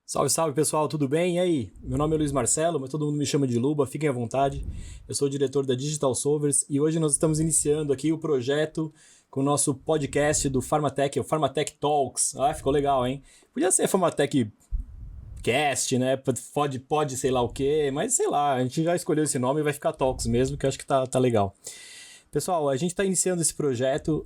Salve, salve pessoal, tudo bem? E aí? Meu nome é Luiz Marcelo, mas todo mundo me chama de Luba, fiquem à vontade. Eu sou o diretor da Digital Solvers e hoje nós estamos iniciando aqui o projeto com o nosso podcast do Pharmatech, o Pharmatech Talks. Ah, ficou legal, hein? Podia ser Pharmatech Cast, né? Pode sei lá o quê, mas sei lá, a gente já escolheu esse nome e vai ficar Talks mesmo, que eu acho que tá legal. Pessoal, a gente está iniciando esse projeto.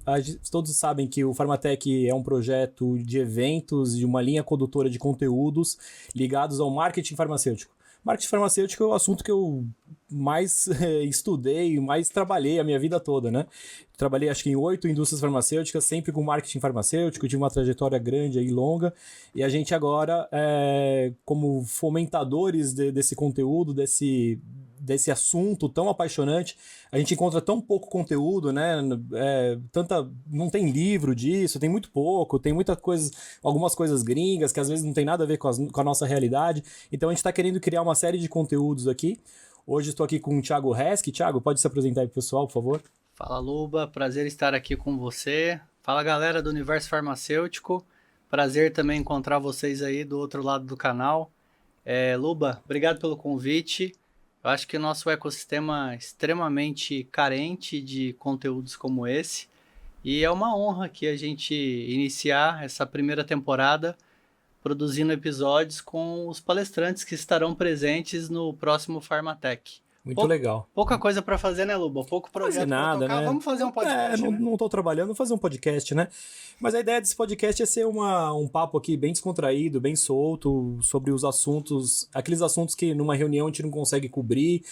Todos sabem que o Pharmatech é um projeto de eventos e uma linha condutora de conteúdos ligados ao marketing farmacêutico. Marketing farmacêutico é o assunto que eu mais estudei, mais trabalhei a minha vida toda, né? Trabalhei acho que em 8 indústrias farmacêuticas, sempre com marketing farmacêutico, tive uma trajetória grande e longa, e a gente agora, como fomentadores desse conteúdo, desse assunto tão apaixonante, a gente encontra tão pouco conteúdo, né? Não tem livro disso, tem muito pouco, tem algumas coisas gringas que às vezes não tem nada a ver com a nossa realidade. Então a gente está querendo criar uma série de conteúdos aqui. Hoje estou aqui com o Thiago Resch. Thiago, pode se apresentar aí pro pessoal, por favor? Fala, Luba, prazer estar aqui com você. Fala, galera do Universo Farmacêutico. Prazer também encontrar vocês aí do outro lado do canal. Luba, obrigado pelo convite. Eu acho que o nosso ecossistema é extremamente carente de conteúdos como esse. E é uma honra que a gente iniciar essa primeira temporada produzindo episódios com os palestrantes que estarão presentes no próximo Pharmatech. Muito legal. Pouca coisa para fazer, né, Luba? Pouco projeto para tocar. Né? Vamos fazer um podcast, né? Não tô trabalhando, vou fazer um podcast, né? Mas a ideia desse podcast é ser um papo aqui bem descontraído, bem solto, sobre os assuntos, aqueles assuntos que numa reunião a gente não consegue cobrir,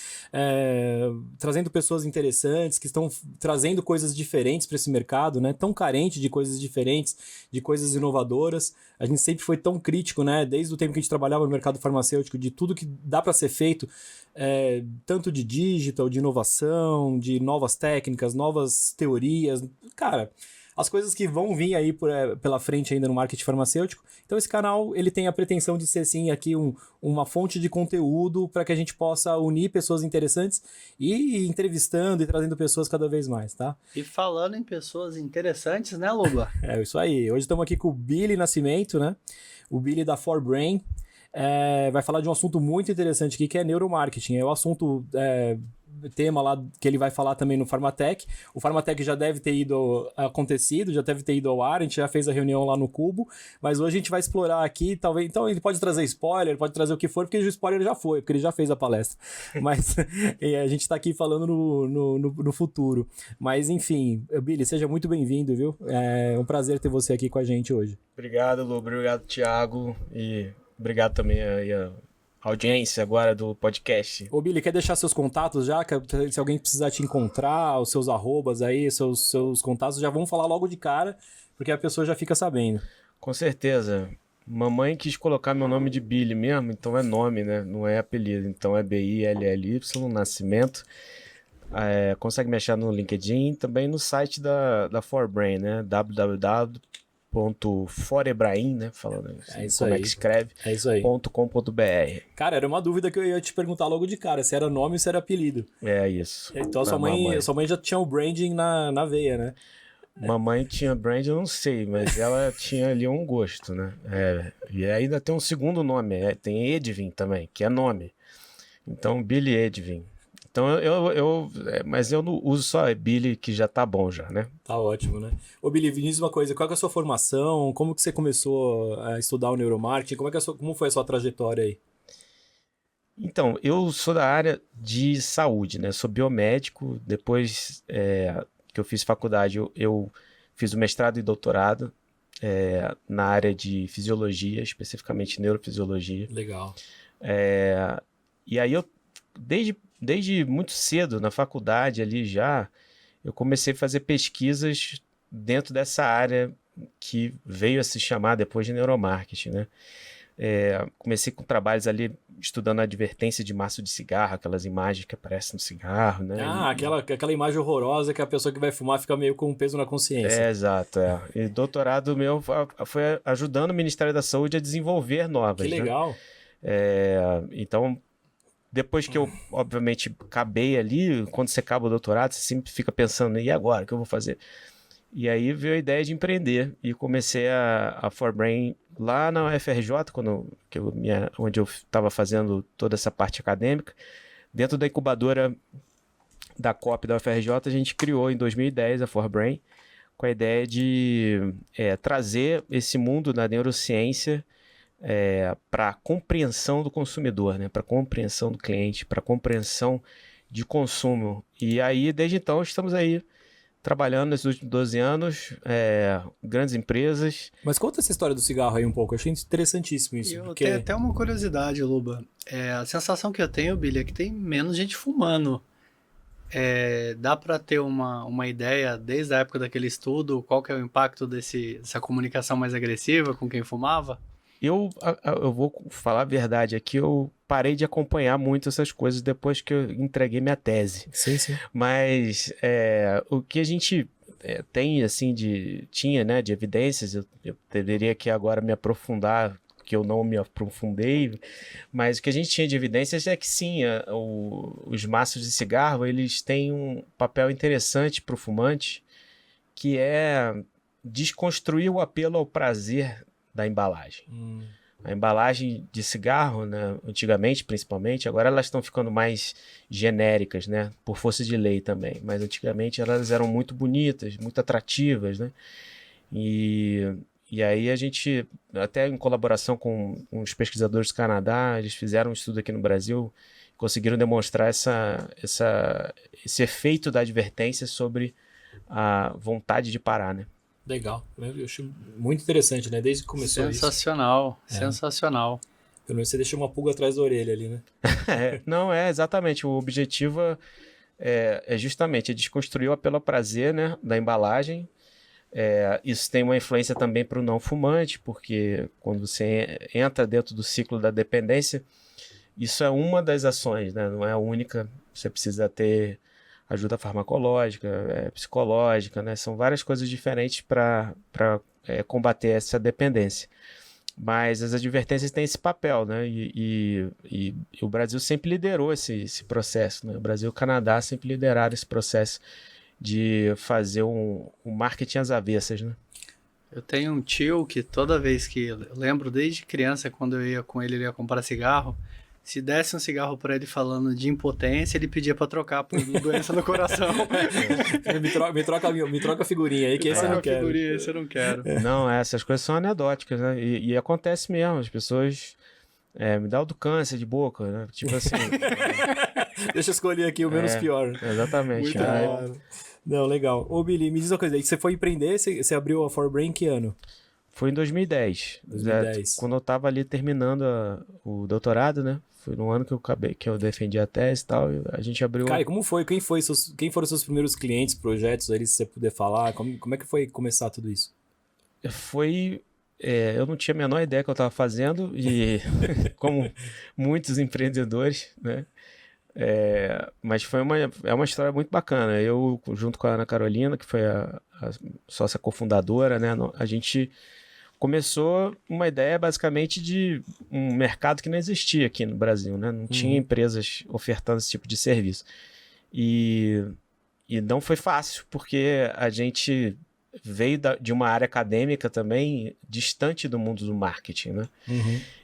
trazendo pessoas interessantes, que estão trazendo coisas diferentes para esse mercado, né? Tão carente de coisas diferentes, de coisas inovadoras. A gente sempre foi tão crítico, né? Desde o tempo que a gente trabalhava no mercado farmacêutico, de tudo que dá para ser feito, tanto de digital, de inovação, de novas técnicas, novas teorias. Cara, as coisas que vão vir aí pela frente ainda no marketing farmacêutico. Então esse canal ele tem a pretensão de ser sim aqui uma fonte de conteúdo para que a gente possa unir pessoas interessantes e ir entrevistando e trazendo pessoas cada vez mais, tá? E falando em pessoas interessantes, né, Luba? É isso aí. Hoje estamos aqui com o Billy Nascimento, né? O Billy da ForBrain. Vai falar de um assunto muito interessante aqui, que é neuromarketing. É o assunto, tema lá que ele vai falar também no Pharmatech. O Pharmatech já deve ter acontecido, já deve ter ido ao ar, a gente já fez a reunião lá no Cubo, mas hoje a gente vai explorar aqui, talvez. Então ele pode trazer spoiler, pode trazer o que for, porque o spoiler já foi, porque ele já fez a palestra. Mas a gente está aqui falando no futuro. Mas enfim, Billy, seja muito bem-vindo, viu? É um prazer ter você aqui com a gente hoje. Obrigado, Lu, obrigado, Thiago, e obrigado também a audiência agora do podcast. Ô Billy, quer deixar seus contatos já? Se alguém precisar te encontrar, os seus arrobas aí, seus contatos, já vamos falar logo de cara, porque a pessoa já fica sabendo. Com certeza. Mamãe quis colocar meu nome de Billy mesmo, então é nome, né? Não é apelido. Então é BILLY, Nascimento. Consegue me achar no LinkedIn, também no site da ForBrain, né? www.forebrain, né? Falando assim, como é que escreve, .com.br. Cara, era uma dúvida que eu ia te perguntar logo de cara, se era nome ou se era apelido. É isso. Então sua mãe já tinha o branding na veia, né? Mamãe tinha branding, eu não sei, mas ela tinha ali um gosto, né? E ainda tem um segundo nome, tem Edvin também, que é nome. Então, Billy Edvin. Então mas eu não uso só Billy, que já tá bom já, né? Tá ótimo, né? Ô Billy, me diz uma coisa, qual é a sua formação? Como que você começou a estudar o neuromarketing? Como foi a sua trajetória aí? Então, eu sou da área de saúde, né? Sou biomédico. Depois que eu fiz faculdade, eu fiz o mestrado e doutorado na área de fisiologia, especificamente neurofisiologia. Legal. E aí desde muito cedo, na faculdade ali já, eu comecei a fazer pesquisas dentro dessa área que veio a se chamar depois de neuromarketing, né? Comecei com trabalhos ali estudando a advertência de maço de cigarro, aquelas imagens que aparecem no cigarro, né? Aquela imagem horrorosa que a pessoa que vai fumar fica meio com um peso na consciência. Exato. E doutorado meu foi ajudando o Ministério da Saúde a desenvolver novas. Que legal. Né? Então, depois que eu, obviamente, acabei ali, quando você acaba o doutorado, você sempre fica pensando, e agora, o que eu vou fazer? E aí veio a ideia de empreender e comecei a ForBrain lá na UFRJ, onde eu estava fazendo toda essa parte acadêmica. Dentro da incubadora da COP da UFRJ, a gente criou em 2010 a ForBrain, com a ideia de trazer esse mundo da neurociência para a compreensão do consumidor, né? Para a compreensão do cliente, para a compreensão de consumo. E aí, desde então, estamos aí trabalhando nesses últimos 12 anos, grandes empresas. Mas conta essa história do cigarro aí um pouco, eu achei interessantíssimo isso. Eu tenho até uma curiosidade, Luba. A sensação que eu tenho, Billy, é que tem menos gente fumando. Dá para ter uma ideia, desde a época daquele estudo, qual que é o impacto dessa comunicação mais agressiva com quem fumava? Eu vou falar a verdade aqui, eu parei de acompanhar muito essas coisas depois que eu entreguei minha tese. Sim. Mas o que a gente tem, assim, tinha, né, de evidências, eu deveria aqui agora me aprofundar, que eu não me aprofundei, mas o que a gente tinha de evidências é que sim, os maços de cigarro, eles têm um papel interessante para o fumante, que é desconstruir o apelo ao prazer da embalagem. A embalagem de cigarro, né, antigamente principalmente, agora elas estão ficando mais genéricas, né, por força de lei também, mas antigamente elas eram muito bonitas, muito atrativas, né, e aí a gente, até em colaboração com os pesquisadores do Canadá, eles fizeram um estudo aqui no Brasil, conseguiram demonstrar esse efeito da advertência sobre a vontade de parar, né. Legal, eu acho muito interessante, né? Desde que começou Sensacional. Pelo menos você deixou uma pulga atrás da orelha ali, né? Não, exatamente, o objetivo é justamente desconstruir o apelo ao prazer, né, da embalagem. Isso tem uma influência também para o não fumante, porque quando você entra dentro do ciclo da dependência, isso é uma das ações, né? Não é a única, você precisa ter ajuda farmacológica, psicológica, né? São várias coisas diferentes para combater essa dependência. Mas as advertências têm esse papel, né? E o Brasil sempre liderou esse processo, né? O Brasil e o Canadá sempre lideraram esse processo de fazer um marketing às avessas, né? Eu tenho um tio que toda vez que... Eu lembro desde criança, quando eu ia com ele, ele ia comprar cigarro. Se desse um cigarro pra ele falando de impotência, ele pedia pra trocar por doença no coração. me troca a figurinha aí, que esse eu não quero. Figurinha, esse eu não quero. Não, essas coisas são anedóticas, né? E acontece mesmo, as pessoas... me dá o do câncer de boca, né? Tipo assim... Deixa eu escolher aqui o menos pior. Exatamente. Muito bom. Não, legal. Ô, Billy, me diz uma coisa aí. Você foi empreender, você abriu a ForBrain em que ano? Foi em 2010. Quando eu tava ali terminando o doutorado, né? Foi no ano que eu defendi a tese e tal, a gente abriu... Cara, e como foi? Quem foram os seus primeiros clientes, projetos aí, se você puder falar? Como é que foi começar tudo isso? Eu não tinha a menor ideia que eu estava fazendo e como muitos empreendedores, né? Mas foi uma história muito bacana. Eu, junto com a Ana Carolina, que foi a sócia cofundadora, né? A gente começou uma ideia basicamente de um mercado que não existia aqui no Brasil, né? Não tinha empresas ofertando esse tipo de serviço. E não foi fácil, porque a gente veio de uma área acadêmica também distante do mundo do marketing, né?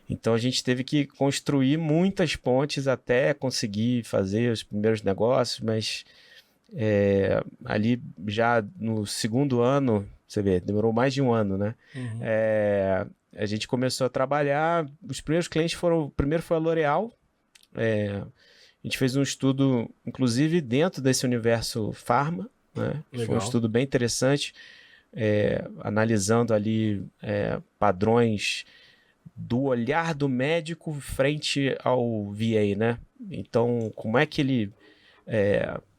Então a gente teve que construir muitas pontes até conseguir fazer os primeiros negócios, mas ali já no segundo ano, você vê, demorou mais de um ano, né? A gente começou a trabalhar, os primeiros clientes o primeiro foi a L'Oréal, a gente fez um estudo, inclusive dentro desse universo pharma, né? Foi um estudo bem interessante, analisando ali padrões do olhar do médico frente ao VA, né? Então, como é que ele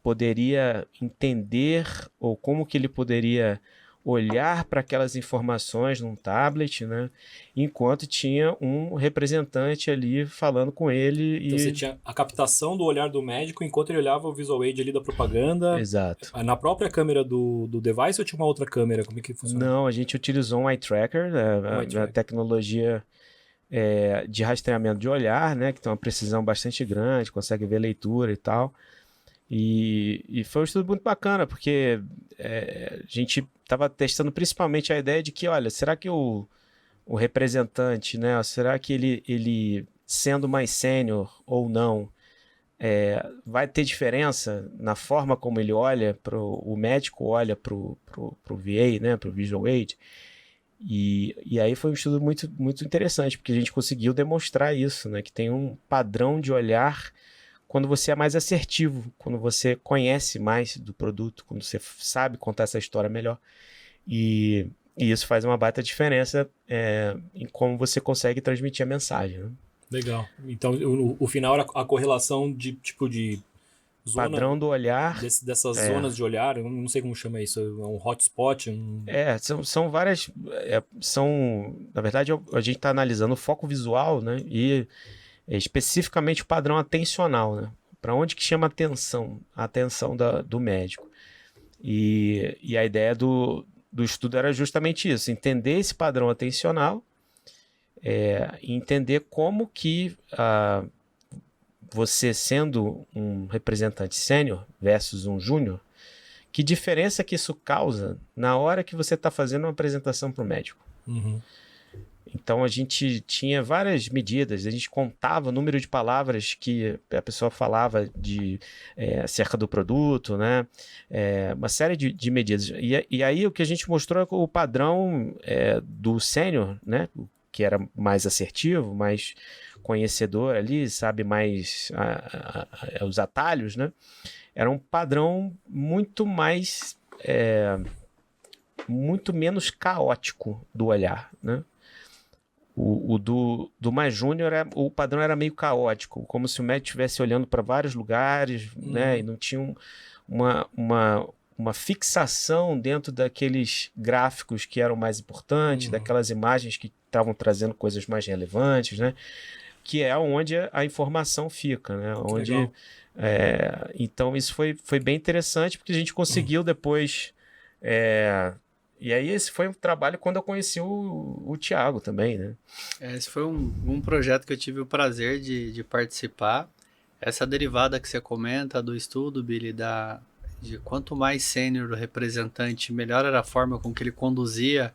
poderia entender ou como que ele poderia olhar para aquelas informações num tablet, né? Enquanto tinha um representante ali falando com ele. Então você tinha a captação do olhar do médico enquanto ele olhava o visual aid ali da propaganda. Exato. Na própria câmera do device ou tinha uma outra câmera? Como é que funciona? Não, a gente utilizou um eye tracker, a tecnologia de rastreamento de olhar, né? Que tem uma precisão bastante grande, consegue ver leitura e tal. E foi um estudo muito bacana, porque a gente estava testando principalmente a ideia de que, olha, será que o representante, né, será que ele sendo mais sênior ou não, vai ter diferença na forma como ele olha, o médico olha para o VA, né, para o Visual Aid? E aí foi um estudo muito, muito interessante, porque a gente conseguiu demonstrar isso, né, que tem um padrão de olhar quando você é mais assertivo, quando você conhece mais do produto, quando você sabe contar essa história melhor. E isso faz uma baita diferença em como você consegue transmitir a mensagem, né? Legal. Então, o final era a correlação de tipo de zona, padrão do olhar. Dessas zonas de olhar, eu não sei como chama isso, é um hotspot? São várias. Na verdade, a gente está analisando o foco visual, né? E especificamente o padrão atencional, né? Para onde que chama a atenção do médico. E a ideia do estudo era justamente isso, entender esse padrão atencional e entender como que você sendo um representante sênior versus um júnior, que diferença que isso causa na hora que você está fazendo uma apresentação para o médico. Uhum. Então a gente tinha várias medidas, a gente contava o número de palavras que a pessoa falava acerca do produto, né? Uma série de medidas. E aí o que a gente mostrou é o padrão do sênior, né? Que era mais assertivo, mais conhecedor ali, sabe mais os atalhos, né? Era um padrão muito mais muito menos caótico do olhar, né? O do mais júnior, o padrão era meio caótico, como se o médico estivesse olhando para vários lugares, né? E não tinha uma fixação dentro daqueles gráficos que eram mais importantes, daquelas imagens que estavam trazendo coisas mais relevantes, né? Que é onde a informação fica, né? Então isso foi bem interessante, porque a gente conseguiu depois... E aí esse foi um trabalho quando eu conheci o Thiago também, né? Esse foi um projeto que eu tive o prazer de participar. Essa derivada que você comenta do estudo, Billy, de quanto mais sênior o representante, melhor era a forma com que ele conduzia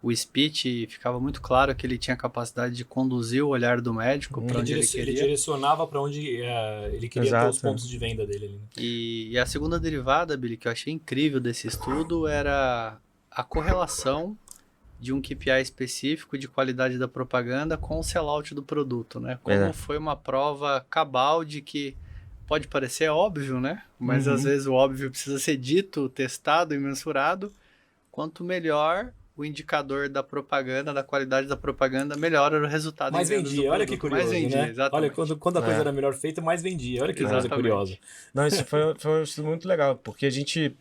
o speech, e ficava muito claro que ele tinha capacidade de conduzir o olhar do médico para onde ele queria. Ele direcionava para onde ele queria ter os pontos de venda dele. Né? E a segunda derivada, Billy, que eu achei incrível desse estudo era a correlação de um KPI específico de qualidade da propaganda com o sellout do produto, né? Como foi uma prova cabal de que pode parecer óbvio, né? Mas às vezes o óbvio precisa ser dito, testado e mensurado. Quanto melhor o indicador da propaganda, da qualidade da propaganda, melhor era o resultado. Mais vendia, olha que curioso, mais vendia, né? Exatamente. Olha, quando a coisa era melhor feita, mais vendia. Olha que coisa curiosa. Não, isso foi um estudo muito legal, porque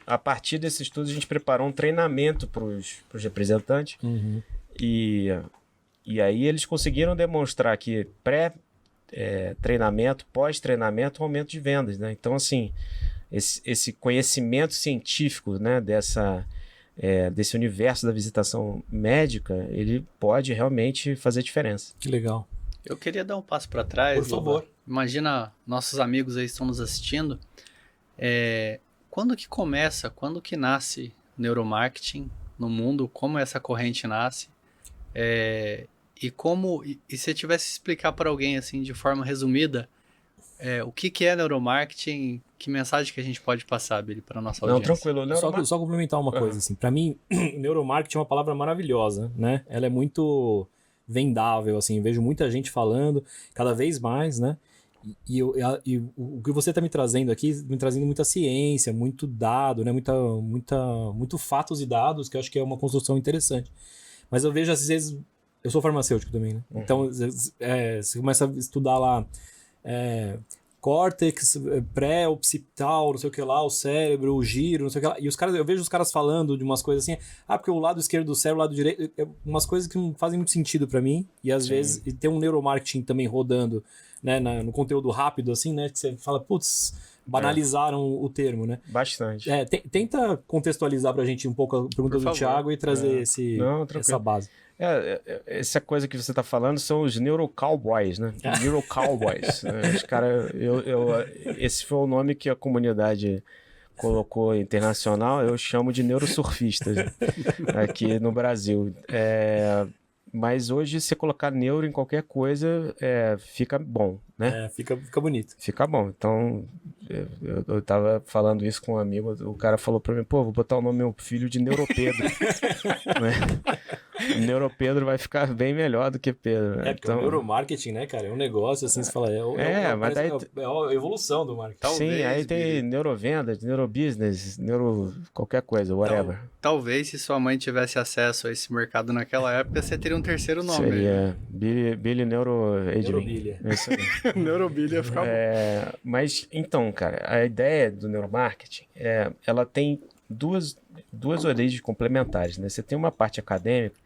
a partir desse estudo, a gente preparou um treinamento para os representantes. E aí eles conseguiram demonstrar que pré-treinamento, pós-treinamento, um aumento de vendas, né? Então, assim, esse conhecimento científico, né, desse universo da visitação médica, ele pode realmente fazer diferença. Que legal. Eu queria dar um passo para trás. Por favor. Imagina, nossos amigos aí estão nos assistindo. Quando que nasce neuromarketing no mundo? Como essa corrente nasce? E se você tivesse que explicar para alguém assim de forma resumida o que é neuromarketing, que mensagem que a gente pode passar, Billy, para nossa audiência? Não, tranquilo. Só complementar uma coisa, assim. Para mim, neuromarketing é uma palavra maravilhosa, né? Ela é muito vendável, assim. Vejo muita gente falando, cada vez mais, né? E o que você está me trazendo aqui, me trazendo muita ciência, muito dado, né? Muito fatos e dados, que eu acho que é uma construção interessante. Mas eu vejo, às vezes... Eu sou farmacêutico também, né? Então, você começa a estudar lá... córtex, pré-occipital, não sei o que lá, o cérebro, o giro, não sei o que lá. E eu vejo os caras falando de umas coisas assim, porque o lado esquerdo do cérebro, o lado direito, umas coisas que não fazem muito sentido pra mim. E às vezes tem um neuromarketing também rodando, né, no conteúdo rápido, assim, né, que você fala, putz, banalizaram o termo, né? Bastante. Tenta contextualizar pra gente um pouco a pergunta do Thiago e trazer essa base. Essa coisa que você está falando são os neurocowboys, né? Neurocowboys. Os caras, esse foi o nome que a comunidade colocou internacional, eu chamo de neurosurfistas aqui no Brasil. Mas hoje, se colocar neuro em qualquer coisa, fica bom, né? Fica bonito. Fica bom. Então, eu tava falando isso com um amigo, o cara falou pra mim, vou botar o nome do meu filho de Neuropedro. Né? Neuropedro vai ficar bem melhor do que Pedro. Né? Porque o neuromarketing, né, cara, é um negócio, assim, você fala, mas daí... é a evolução do marketing. Talvez, sim, aí tem neurovendas, neurobusiness, qualquer coisa, whatever. Talvez se sua mãe tivesse acesso a esse mercado naquela época, você teria um terceiro nome. Seria Billy Neurobilia. É isso aí. Neurobilia fica bom. Mas, então, cara, a ideia do neuromarketing, ela tem duas origens complementares, né? Você tem uma parte acadêmica,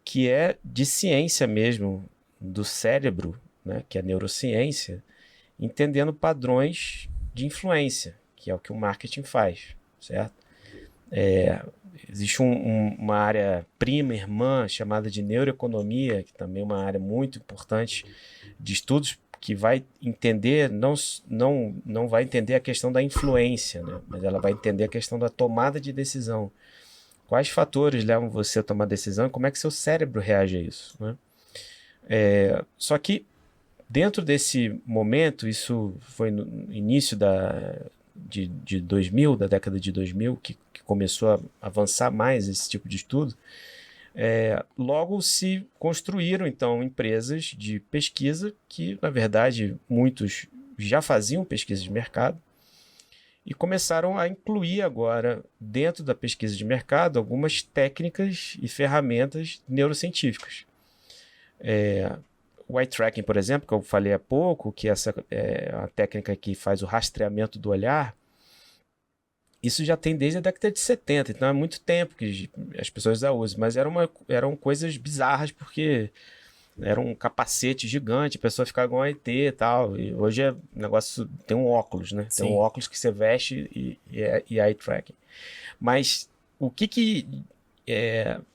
que é de ciência mesmo, do cérebro, né? Que é a neurociência, entendendo padrões de influência, que é o que o marketing faz, certo? Existe uma área prima, irmã, chamada de neuroeconomia, que também é uma área muito importante de estudos, que vai entender, não vai entender a questão da influência, né? Mas ela vai entender a questão da tomada de decisão. Quais fatores levam você a tomar decisão e como é que seu cérebro reage a isso, né? Só que dentro desse momento, isso foi no início de 2000, da década de 2000, que começou a avançar mais esse tipo de estudo. Logo se construíram, então, empresas de pesquisa que, na verdade, muitos já faziam pesquisa de mercado e começaram a incluir agora, dentro da pesquisa de mercado, algumas técnicas e ferramentas neurocientíficas. O eye tracking, por exemplo, que eu falei há pouco, que essa é a técnica que faz o rastreamento do olhar, isso já tem desde a década de 70, então é muito tempo que as pessoas já usam, mas eram coisas bizarras, porque era um capacete gigante, a pessoa ficava igual um ET e tal, e hoje o negócio tem um óculos, né? Sim. Tem um óculos que você veste e eye tracking. Mas o que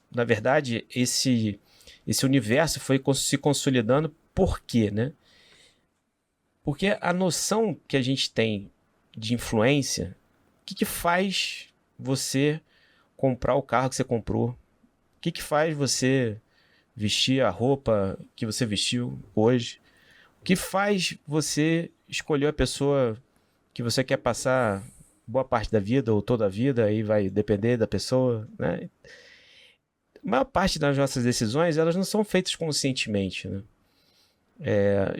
na verdade, esse universo foi se consolidando, por quê, né? Porque a noção que a gente tem de influência, o que faz você comprar o carro que você comprou? O que faz você vestir a roupa que você vestiu hoje? O que faz você escolher a pessoa que você quer passar boa parte da vida ou toda a vida? Aí vai depender da pessoa, né? A maior parte das nossas decisões, elas não são feitas conscientemente, né?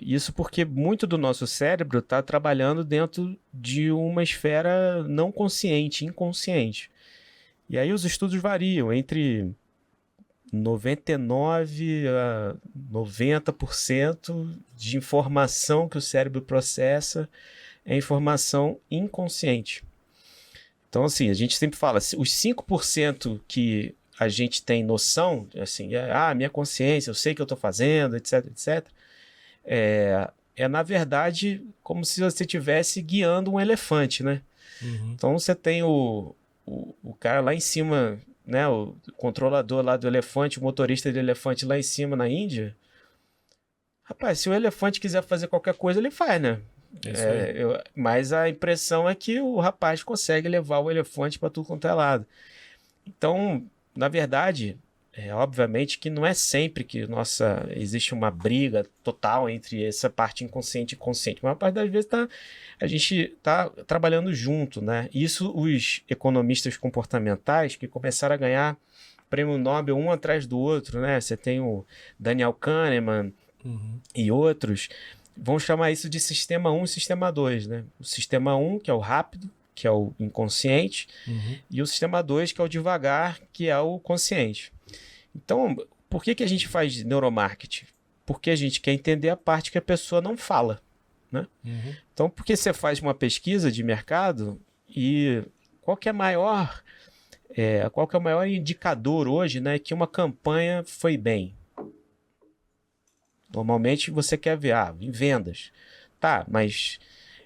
Isso porque muito do nosso cérebro está trabalhando dentro de uma esfera não consciente, inconsciente. E aí os estudos variam entre 99% a 90% de informação que o cérebro processa é informação inconsciente. Então, assim, a gente sempre fala, os 5% que a gente tem noção, assim, minha consciência, eu sei o que eu estou fazendo, etc, etc, na verdade, como se você estivesse guiando um elefante, né? Uhum. Então, você tem o cara lá em cima, né, o controlador lá do elefante, o motorista do elefante lá em cima na Índia. Rapaz, se o elefante quiser fazer qualquer coisa, ele faz, né? Mas a impressão é que o rapaz consegue levar o elefante para tudo quanto é lado. Então, na verdade, obviamente que não é sempre que existe uma briga total entre essa parte inconsciente e consciente. A maior parte das vezes a gente está trabalhando junto, né? Isso os economistas comportamentais que começaram a ganhar prêmio Nobel um atrás do outro, né? Você tem o Daniel Kahneman e outros, vão chamar isso de sistema 1 e sistema 2, né? O sistema 1, que é o rápido, que é o inconsciente, e o sistema 2, que é o devagar, que é o consciente. Então, por que a gente faz neuromarketing? Porque a gente quer entender a parte que a pessoa não fala, né? Então, porque você faz uma pesquisa de mercado e qual que é o maior indicador hoje, né, que uma campanha foi bem? Normalmente você quer ver, em vendas. Tá, mas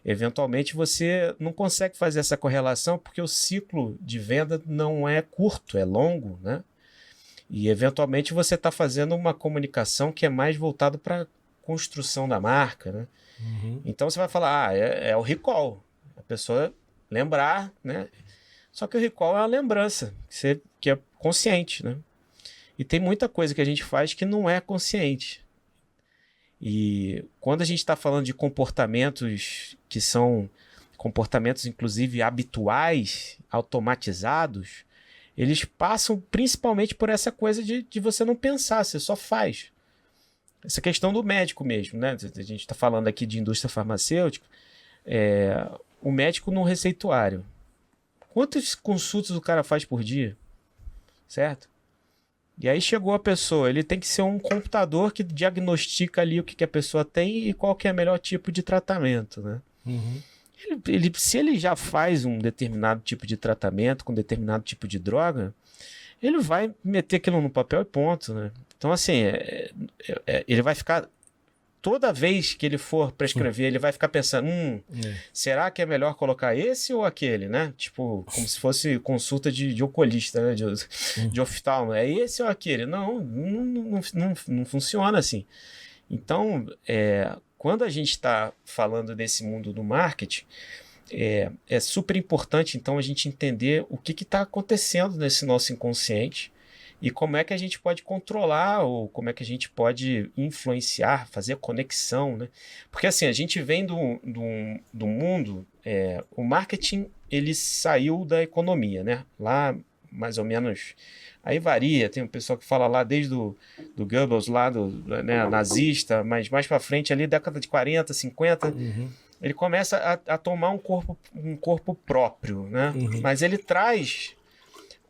eventualmente você não consegue fazer essa correlação porque o ciclo de venda não é curto, é longo, né? E eventualmente você está fazendo uma comunicação que é mais voltada para a construção da marca, né? Então você vai falar, é o recall. A pessoa lembrar, né? Só que o recall é uma lembrança, que é consciente, né? E tem muita coisa que a gente faz que não é consciente. E quando a gente está falando de comportamentos que são comportamentos, inclusive, habituais, automatizados, eles passam principalmente por essa coisa de você não pensar, você só faz. Essa questão do médico mesmo, né? A gente está falando aqui de indústria farmacêutica. O médico no receituário. Quantas consultas o cara faz por dia? Certo? E aí chegou a pessoa, ele tem que ser um computador que diagnostica ali o que a pessoa tem e qual que é o melhor tipo de tratamento, né? Uhum. Se ele já faz um determinado tipo de tratamento com determinado tipo de droga, ele vai meter aquilo no papel e ponto, né? Então, assim, ele vai ficar... Toda vez que ele for prescrever, ele vai ficar pensando, será que é melhor colocar esse ou aquele, né? Tipo, como se fosse consulta de oculista, né? De oftalmo. É esse ou aquele? Não funciona assim. Então, quando a gente está falando desse mundo do marketing, é super importante, então, a gente entender o que está acontecendo nesse nosso inconsciente e como é que a gente pode controlar ou como é que a gente pode influenciar, fazer conexão, né? Porque, assim, a gente vem do mundo... o marketing, ele saiu da economia, né? Lá, mais ou menos... Aí varia, tem um pessoal que fala lá desde do Goebbels, lá né, nazista, mas mais para frente ali, década de 40, 50, ele começa a tomar um corpo próprio, né? Mas ele traz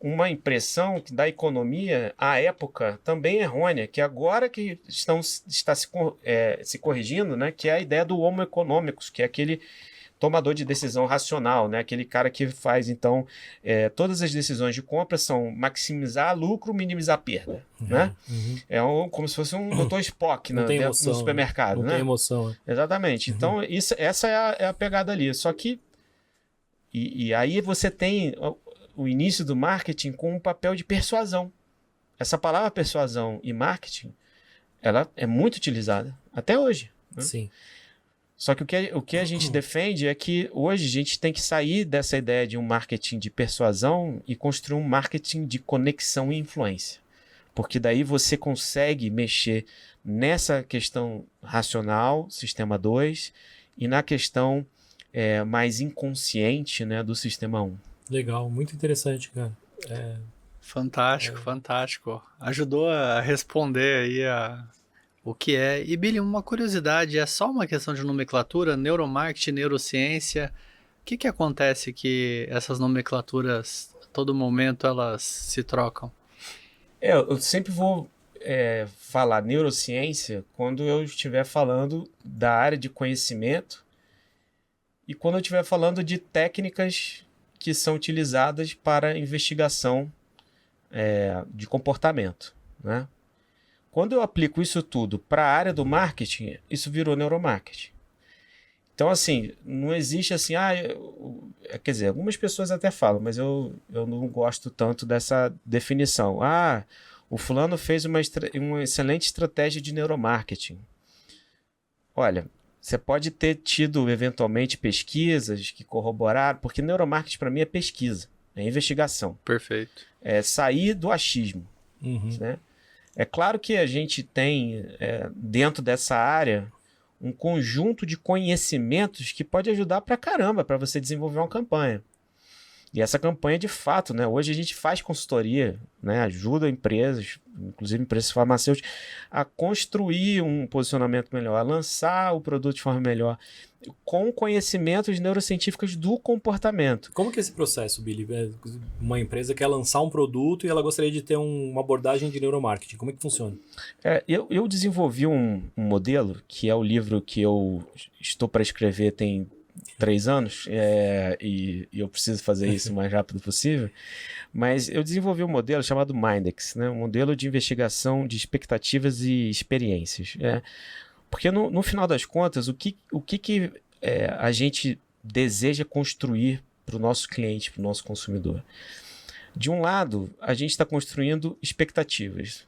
uma impressão da economia, à época, também errônea, que agora que está se corrigindo, né? Que é a ideia do homo economicus, que é aquele tomador de decisão racional, né? Aquele cara que faz, então, todas as decisões de compra são maximizar lucro, minimizar perda, né? É como se fosse um Dr. Spock no supermercado, não né? Tem emoção. Exatamente. Então, essa é a pegada ali. Só que, e aí você tem o início do marketing com um papel de persuasão. Essa palavra persuasão e marketing, ela é muito utilizada, até hoje, né? Sim. Só que o que a gente defende é que hoje a gente tem que sair dessa ideia de um marketing de persuasão e construir um marketing de conexão e influência. Porque daí você consegue mexer nessa questão racional, sistema 2, e na questão mais inconsciente, né, do sistema 1. Legal, muito interessante, cara. Fantástico. Ajudou a responder aí o que é. E, Billy, uma curiosidade, é só uma questão de nomenclatura? Neuromarketing, neurociência, o que acontece que essas nomenclaturas, a todo momento, elas se trocam? Eu sempre vou falar neurociência quando eu estiver falando da área de conhecimento e quando eu estiver falando de técnicas que são utilizadas para investigação de comportamento, né? Quando eu aplico isso tudo para a área do marketing, isso virou neuromarketing. Então, assim, não existe assim... quer dizer, algumas pessoas até falam, mas eu não gosto tanto dessa definição. O fulano fez uma excelente estratégia de neuromarketing. Olha, você pode ter tido, eventualmente, pesquisas que corroboraram, porque neuromarketing, para mim, é pesquisa, é investigação. Perfeito. É sair do achismo, né? É claro que a gente tem, dentro dessa área, um conjunto de conhecimentos que pode ajudar pra caramba para você desenvolver uma campanha. E essa campanha, de fato, né? Hoje a gente faz consultoria, né? Ajuda empresas, inclusive empresas farmacêuticas, a construir um posicionamento melhor, a lançar o produto de forma melhor, com conhecimentos neurocientíficos do comportamento. Como que é esse processo, Billy? Uma empresa quer lançar um produto e ela gostaria de ter uma abordagem de neuromarketing. Como é que funciona? Eu desenvolvi um modelo, que é o livro que eu estou para escrever tem 3 anos, e eu preciso fazer isso o mais rápido possível, mas eu desenvolvi um modelo chamado Mindex, né? Um modelo de investigação de expectativas e experiências. Porque no final das contas, o que a gente deseja construir para o nosso cliente, para o nosso consumidor? De um lado, a gente está construindo expectativas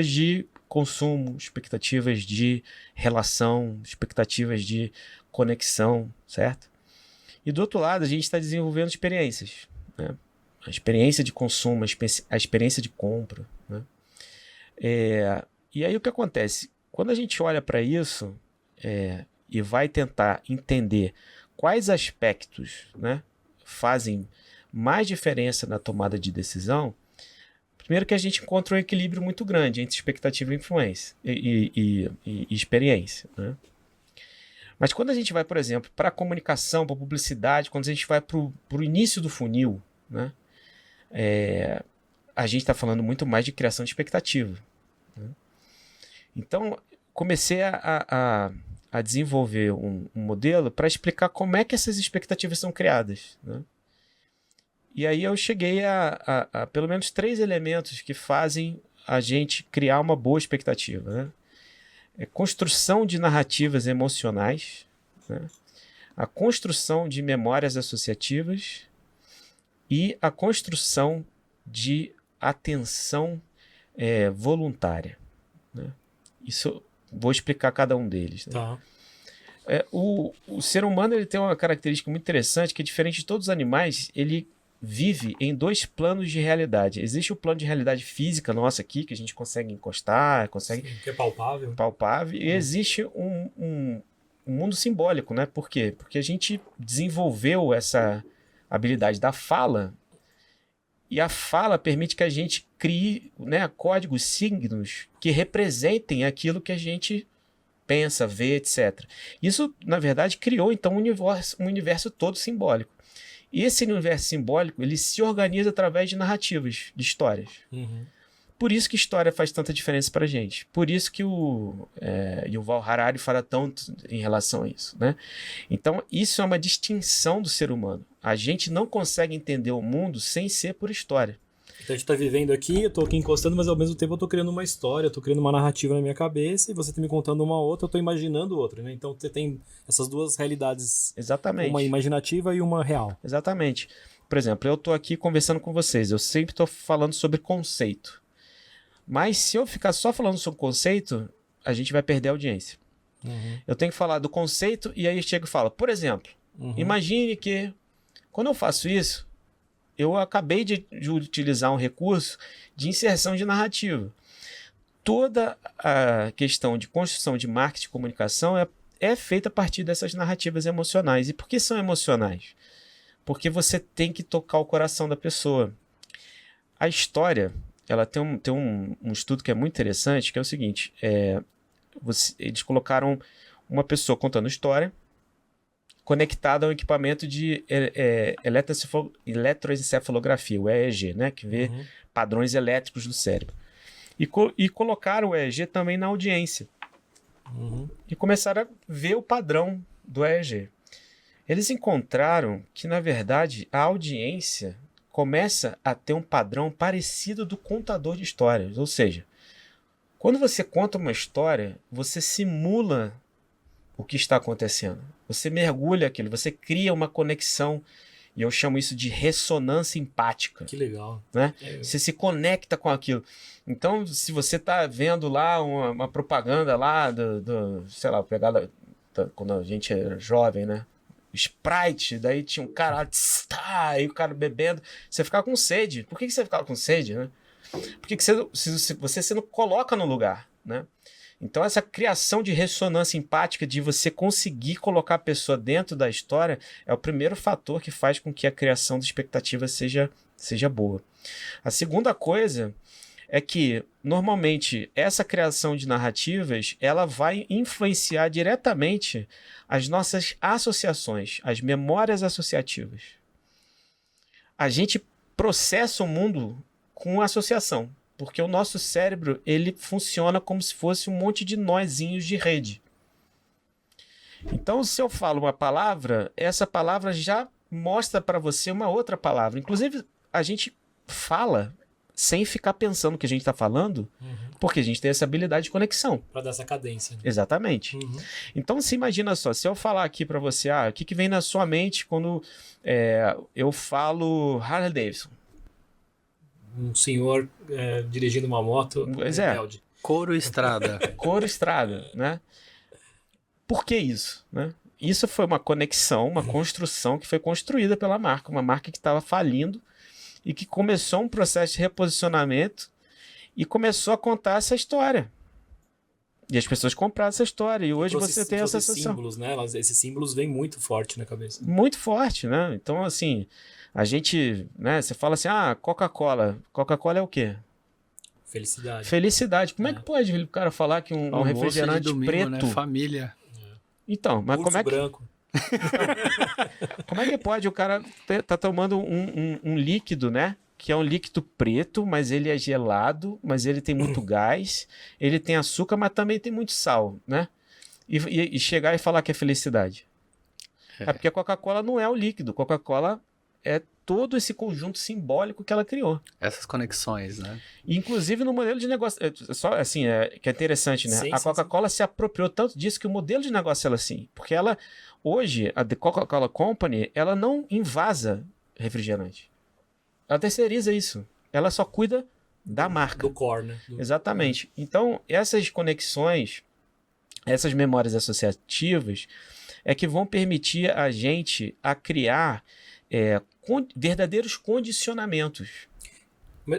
de consumo, expectativas de relação, expectativas de conexão, certo? E do outro lado, a gente está desenvolvendo experiências, né? A experiência de consumo, a experiência de compra, né? E aí o que acontece? Quando a gente olha para isso e vai tentar entender quais aspectos, né, fazem mais diferença na tomada de decisão, primeiro que a gente encontra um equilíbrio muito grande entre expectativa e influência e experiência, né? Mas quando a gente vai, por exemplo, para a comunicação, para a publicidade, quando a gente vai para o início do funil, né, a gente está falando muito mais de criação de expectativa, né? Então, comecei a desenvolver um modelo para explicar como é que essas expectativas são criadas, né? E aí eu cheguei a pelo menos 3 elementos que fazem a gente criar uma boa expectativa, né? Construção de narrativas emocionais, né? A construção de memórias associativas e a construção de atenção voluntária, né? Isso, vou explicar cada um deles, né? Tá. O ser humano ele tem uma característica muito interessante que, diferente de todos os animais, ele vive em 2 planos de realidade. Existe o plano de realidade física nossa aqui, que a gente consegue encostar, consegue... Sim, que é palpável. Palpável. E existe um mundo simbólico, né? Por quê? Porque a gente desenvolveu essa habilidade da fala, e a fala permite que a gente crie, né, códigos, signos que representem aquilo que a gente pensa, vê, etc. Isso, na verdade, criou então um universo todo simbólico. E esse universo simbólico ele se organiza através de narrativas, de histórias. Uhum. Por isso que história faz tanta diferença pra gente. Por isso que o Yuval Harari fala tanto em relação a isso, né? Então, isso é uma distinção do ser humano. A gente não consegue entender o mundo sem ser por história. Então a gente tá vivendo aqui, eu tô aqui encostando, mas ao mesmo tempo eu tô criando uma história, eu tô criando uma narrativa na minha cabeça, e você tá me contando uma outra, eu tô imaginando outra, né? Então você tem essas 2 realidades. Exatamente. Uma imaginativa e uma real. Exatamente. Por exemplo, eu tô aqui conversando com vocês, eu sempre tô falando sobre conceito. Mas se eu ficar só falando sobre conceito, a gente vai perder a audiência. Uhum. Eu tenho que falar do conceito e aí eu chego e falo, por exemplo, imagine que quando eu faço isso, eu acabei de utilizar um recurso de inserção de narrativa. Toda a questão de construção de marketing e comunicação é feita a partir dessas narrativas emocionais. E por que são emocionais? Porque você tem que tocar o coração da pessoa. A história, ela tem um estudo que é muito interessante, que é o seguinte, eles colocaram uma pessoa contando história conectada a um equipamento de eletroencefalografia, o EEG, né, que vê padrões elétricos do cérebro. E colocaram o EEG também na audiência. E começaram a ver o padrão do EEG. Eles encontraram que, na verdade, a audiência começa a ter um padrão parecido do contador de histórias. Ou seja, quando você conta uma história, você simula o que está acontecendo. Você mergulha aquilo, você cria uma conexão, e eu chamo isso de ressonância empática. Que legal. Né? Você se conecta com aquilo. Então, se você está vendo lá uma propaganda lá sei lá, pegada quando a gente era jovem, né? Sprite, daí tinha um cara lá, aí o cara bebendo, você ficava com sede. Por que você ficava com sede, né? Porque você se não coloca no lugar, né? Então essa criação de ressonância empática, de você conseguir colocar a pessoa dentro da história, é o primeiro fator que faz com que a criação de expectativa seja boa. A segunda coisa é que, normalmente, essa criação de narrativas, ela vai influenciar diretamente as nossas associações, as memórias associativas. A gente processa o mundo com associação, porque o nosso cérebro ele funciona como se fosse um monte de nozinhos de rede. Então, se eu falo uma palavra, essa palavra já mostra para você uma outra palavra. Inclusive, a gente fala sem ficar pensando o que a gente está falando, porque a gente tem essa habilidade de conexão. Para dar essa cadência. Né? Exatamente. Então, se imagina só, se eu falar aqui para você, o que vem na sua mente quando eu falo Harley Davidson? Um senhor dirigindo uma moto. Pois Couro Estrada. Couro Estrada, né? Por que isso, né? isso foi uma conexão, uma construção que foi construída pela marca, uma marca que estava falindo e que começou um processo de reposicionamento e começou a contar essa história. E as pessoas compraram essa história. E hoje você tem essa sensação. Símbolos, né? Esses símbolos vêm muito forte na cabeça. Muito forte, né? Então, assim, a gente, né? Você fala assim, Coca-Cola. Coca-Cola é o quê? Felicidade. Felicidade. Como é que pode o cara falar que um refrigerante de domingo, preto... Né? Família. Então, mas Urso como é que... branco. Como é que pode o cara tá tomando um líquido, né? Que é um líquido preto, mas ele é gelado, mas ele tem muito gás, ele tem açúcar, mas também tem muito sal, né? E chegar e falar que é felicidade. É porque a Coca-Cola não é o líquido, Coca-Cola é todo esse conjunto simbólico que ela criou. Essas conexões, né? Inclusive no modelo de negócio, só assim, que é interessante, né? A Coca-Cola se apropriou tanto disso que o modelo de negócio é assim, porque ela, hoje, a The Coca-Cola Company, ela não invasa refrigerante. Ela terceiriza isso. Ela só cuida da marca. Do core, né? Exatamente. Então, essas conexões, essas memórias associativas, é que vão permitir a gente a criar verdadeiros condicionamentos.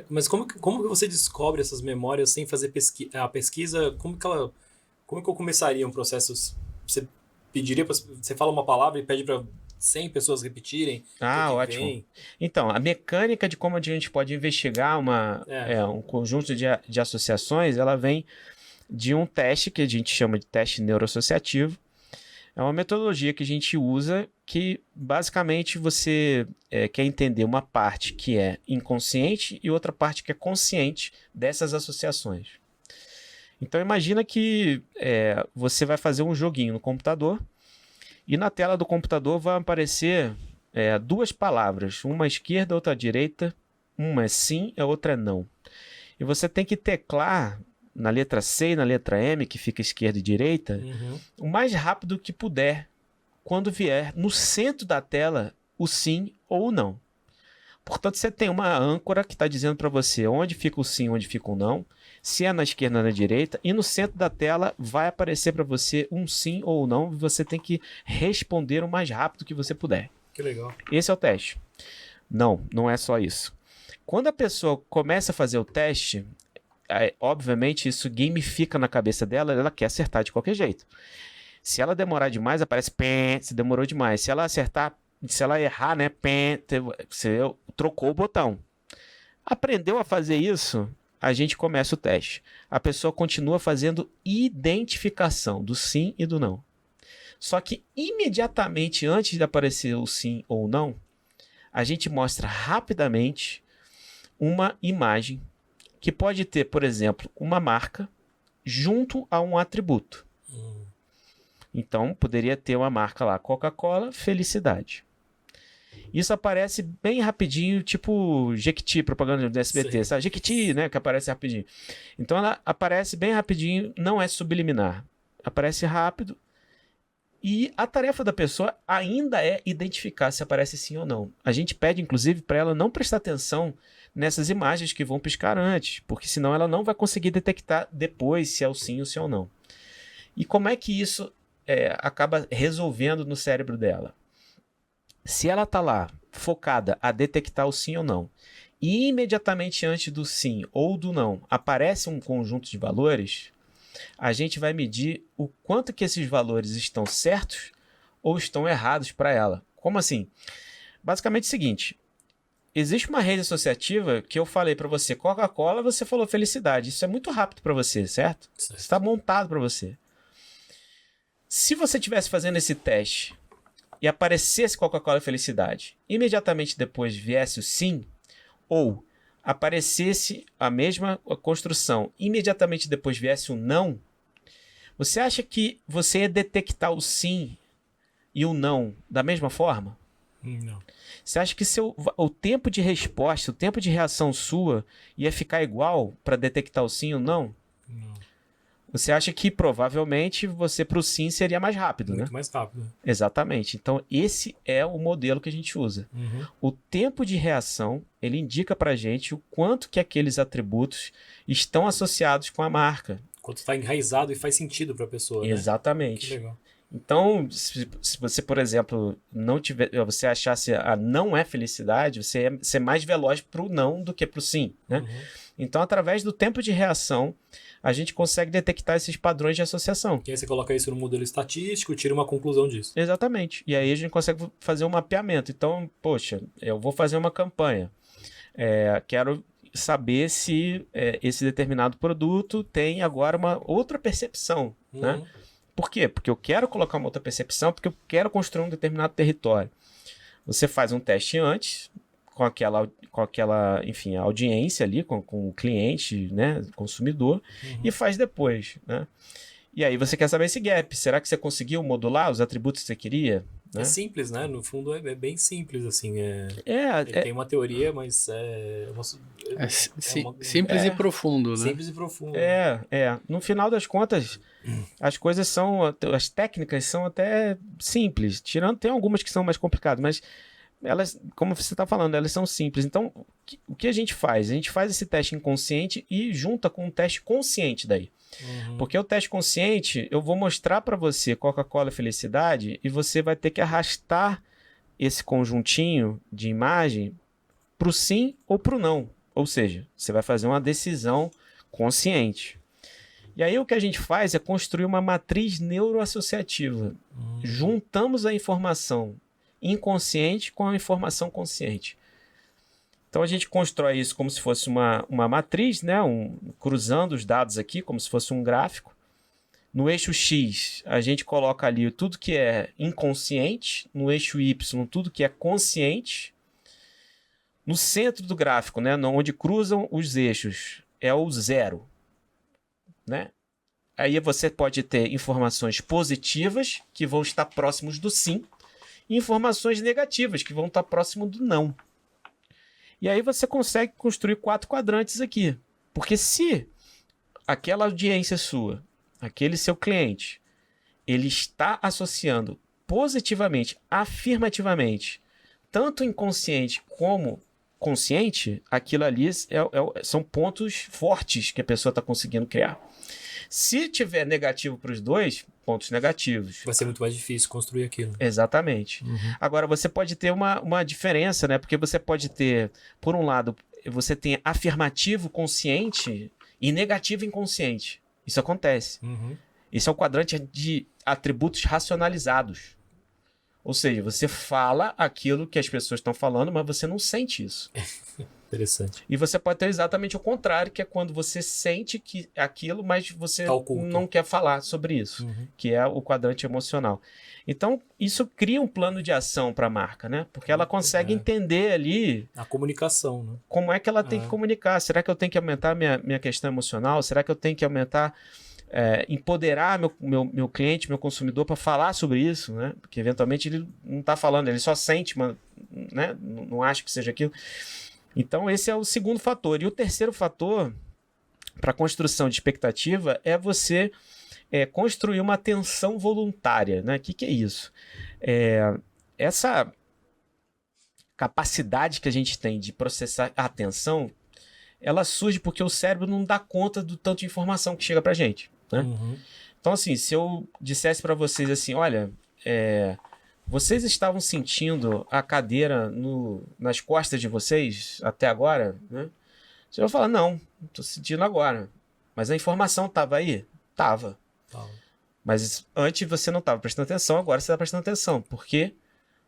Mas como que você descobre essas memórias sem fazer a pesquisa? Como que eu começaria um processo? Você pediria, você fala uma palavra e pede para 100 pessoas repetirem? Ótimo. Vem? Então, a mecânica de como a gente pode investigar um conjunto de associações, ela vem de um teste que a gente chama de teste neuroassociativo. É uma metodologia que a gente usa que, basicamente, você quer entender uma parte que é inconsciente e outra parte que é consciente dessas associações. Então, imagina que você vai fazer um joguinho no computador e na tela do computador vai aparecer duas palavras, uma à esquerda, outra à direita, uma é sim, a outra é não. E você tem que teclar na letra C e na letra M, que fica esquerda e direita, o mais rápido que puder, quando vier no centro da tela o sim ou o não. Portanto, você tem uma âncora que está dizendo para você onde fica o sim, onde fica o não, se é na esquerda ou na direita, e no centro da tela vai aparecer para você um sim ou um não, e você tem que responder o mais rápido que você puder. Que legal. Esse é o teste. Não é só isso. Quando a pessoa começa a fazer o teste, obviamente isso gamifica na cabeça dela, ela quer acertar de qualquer jeito. Se ela demorar demais, aparece pé, se demorou demais. Se ela acertar, se ela errar, né, pé, você trocou o botão. Aprendeu a fazer isso, a gente começa o teste. A pessoa continua fazendo identificação do sim e do não. Só que imediatamente antes de aparecer o sim ou não, a gente mostra rapidamente uma imagem que pode ter, por exemplo, uma marca junto a um atributo. Então, poderia ter uma marca lá, Coca-Cola, felicidade. Isso aparece bem rapidinho, tipo Jequiti, propaganda do SBT, sabe? Jequiti, né, que aparece rapidinho. Então, ela aparece bem rapidinho, não é subliminar. Aparece rápido. E a tarefa da pessoa ainda é identificar se aparece sim ou não. A gente pede, inclusive, para ela não prestar atenção nessas imagens que vão piscar antes, porque senão ela não vai conseguir detectar depois se é o sim ou se é o não. E como é que isso acaba resolvendo no cérebro dela? Se ela está lá focada a detectar o sim ou não, e imediatamente antes do sim ou do não aparece um conjunto de valores, a gente vai medir o quanto que esses valores estão certos ou estão errados para ela. Como assim? Basicamente é o seguinte, existe uma rede associativa que eu falei para você, Coca-Cola, você falou felicidade. Isso é muito rápido para você, certo? Está montado para você. Se você estivesse fazendo esse teste e aparecesse Coca-Cola felicidade, imediatamente depois viesse o sim, ou aparecesse a mesma construção, imediatamente depois viesse o não, você acha que você ia detectar o sim e o não da mesma forma? Não. Você acha que o tempo de resposta, o tempo de reação sua ia ficar igual para detectar o sim ou não? Não. Você acha que provavelmente você para o sim seria mais rápido, né? Muito mais rápido. Exatamente. Então esse é o modelo que a gente usa. O tempo de reação, ele indica para a gente o quanto que aqueles atributos estão associados com a marca. Quanto está enraizado e faz sentido para a pessoa, né? Exatamente. Que legal. Então, se você, por exemplo, não tiver, você achasse a não é felicidade, você é ser mais veloz para o não do que para o sim, né? Uhum. Então, através do tempo de reação, a gente consegue detectar esses padrões de associação. E aí você coloca isso no modelo estatístico e tira uma conclusão disso. Exatamente. E aí a gente consegue fazer um mapeamento. Então, poxa, eu vou fazer uma campanha. Quero saber se esse determinado produto tem agora uma outra percepção, né? Por quê? Porque eu quero colocar uma outra percepção, porque eu quero construir um determinado território. Você faz um teste antes, com aquela, enfim, audiência ali, com o cliente, né, consumidor, e faz depois, né? E aí você quer saber esse gap. Será que você conseguiu modular os atributos que você queria? Né? É simples, né? No fundo é bem simples, assim. Ele tem uma teoria, mas simples e profundo, né? Simples e profundo. No final das contas, as coisas as técnicas são até simples. Tem algumas que são mais complicadas, mas elas, como você está falando, elas são simples. Então, o que a gente faz? A gente faz esse teste inconsciente e junta com um teste consciente daí. Porque o teste consciente, eu vou mostrar para você Coca-Cola Felicidade e você vai ter que arrastar esse conjuntinho de imagem para o sim ou para o não. Ou seja, você vai fazer uma decisão consciente. E aí o que a gente faz é construir uma matriz neuroassociativa. Juntamos a informação inconsciente com a informação consciente. Então a gente constrói isso como se fosse uma matriz, né? Cruzando os dados aqui, como se fosse um gráfico. No eixo X, a gente coloca ali tudo que é inconsciente. No eixo Y, tudo que é consciente. No centro do gráfico, né? Onde cruzam os eixos, é o 0. Né? Aí você pode ter informações positivas, que vão estar próximos do sim, e informações negativas, que vão estar próximo do não. E aí você consegue construir 4 quadrantes aqui. Porque se aquela audiência sua, aquele seu cliente, ele está associando positivamente, afirmativamente, tanto inconsciente como consciente, aquilo ali são pontos fortes que a pessoa está conseguindo criar. Se tiver negativo para os dois, pontos negativos. Vai ser muito mais difícil construir aquilo. Exatamente. Agora, você pode ter uma diferença, né? Porque você pode ter, por um lado, você tem afirmativo consciente e negativo inconsciente. Isso acontece. Isso é o quadrante de atributos racionalizados. Ou seja, você fala aquilo que as pessoas estão falando, mas você não sente isso. Interessante. E você pode ter exatamente o contrário, que é quando você sente que aquilo, mas você não quer falar sobre isso, que é o quadrante emocional. Então, isso cria um plano de ação para a marca, né? Porque ela consegue entender ali... A comunicação, né? Como é que ela tem que comunicar. Será que eu tenho que aumentar minha questão emocional? Será que eu tenho que aumentar... empoderar meu cliente, meu consumidor para falar sobre isso, né? Porque eventualmente ele não está falando, ele só sente, mas, né? Não acha que seja aquilo. Então esse é o segundo fator. E o terceiro fator para a construção de expectativa é você construir uma atenção voluntária, né? O que é isso? Essa capacidade que a gente tem de processar a atenção, ela surge porque o cérebro não dá conta do tanto de informação que chega para a gente. Né? Então, assim, se eu dissesse para vocês assim, olha, vocês estavam sentindo a cadeira nas costas de vocês até agora? Né? Você vai falar, não, estou sentindo agora. Mas a informação estava aí? Estava. Mas antes você não estava prestando atenção, agora você está prestando atenção. Por quê?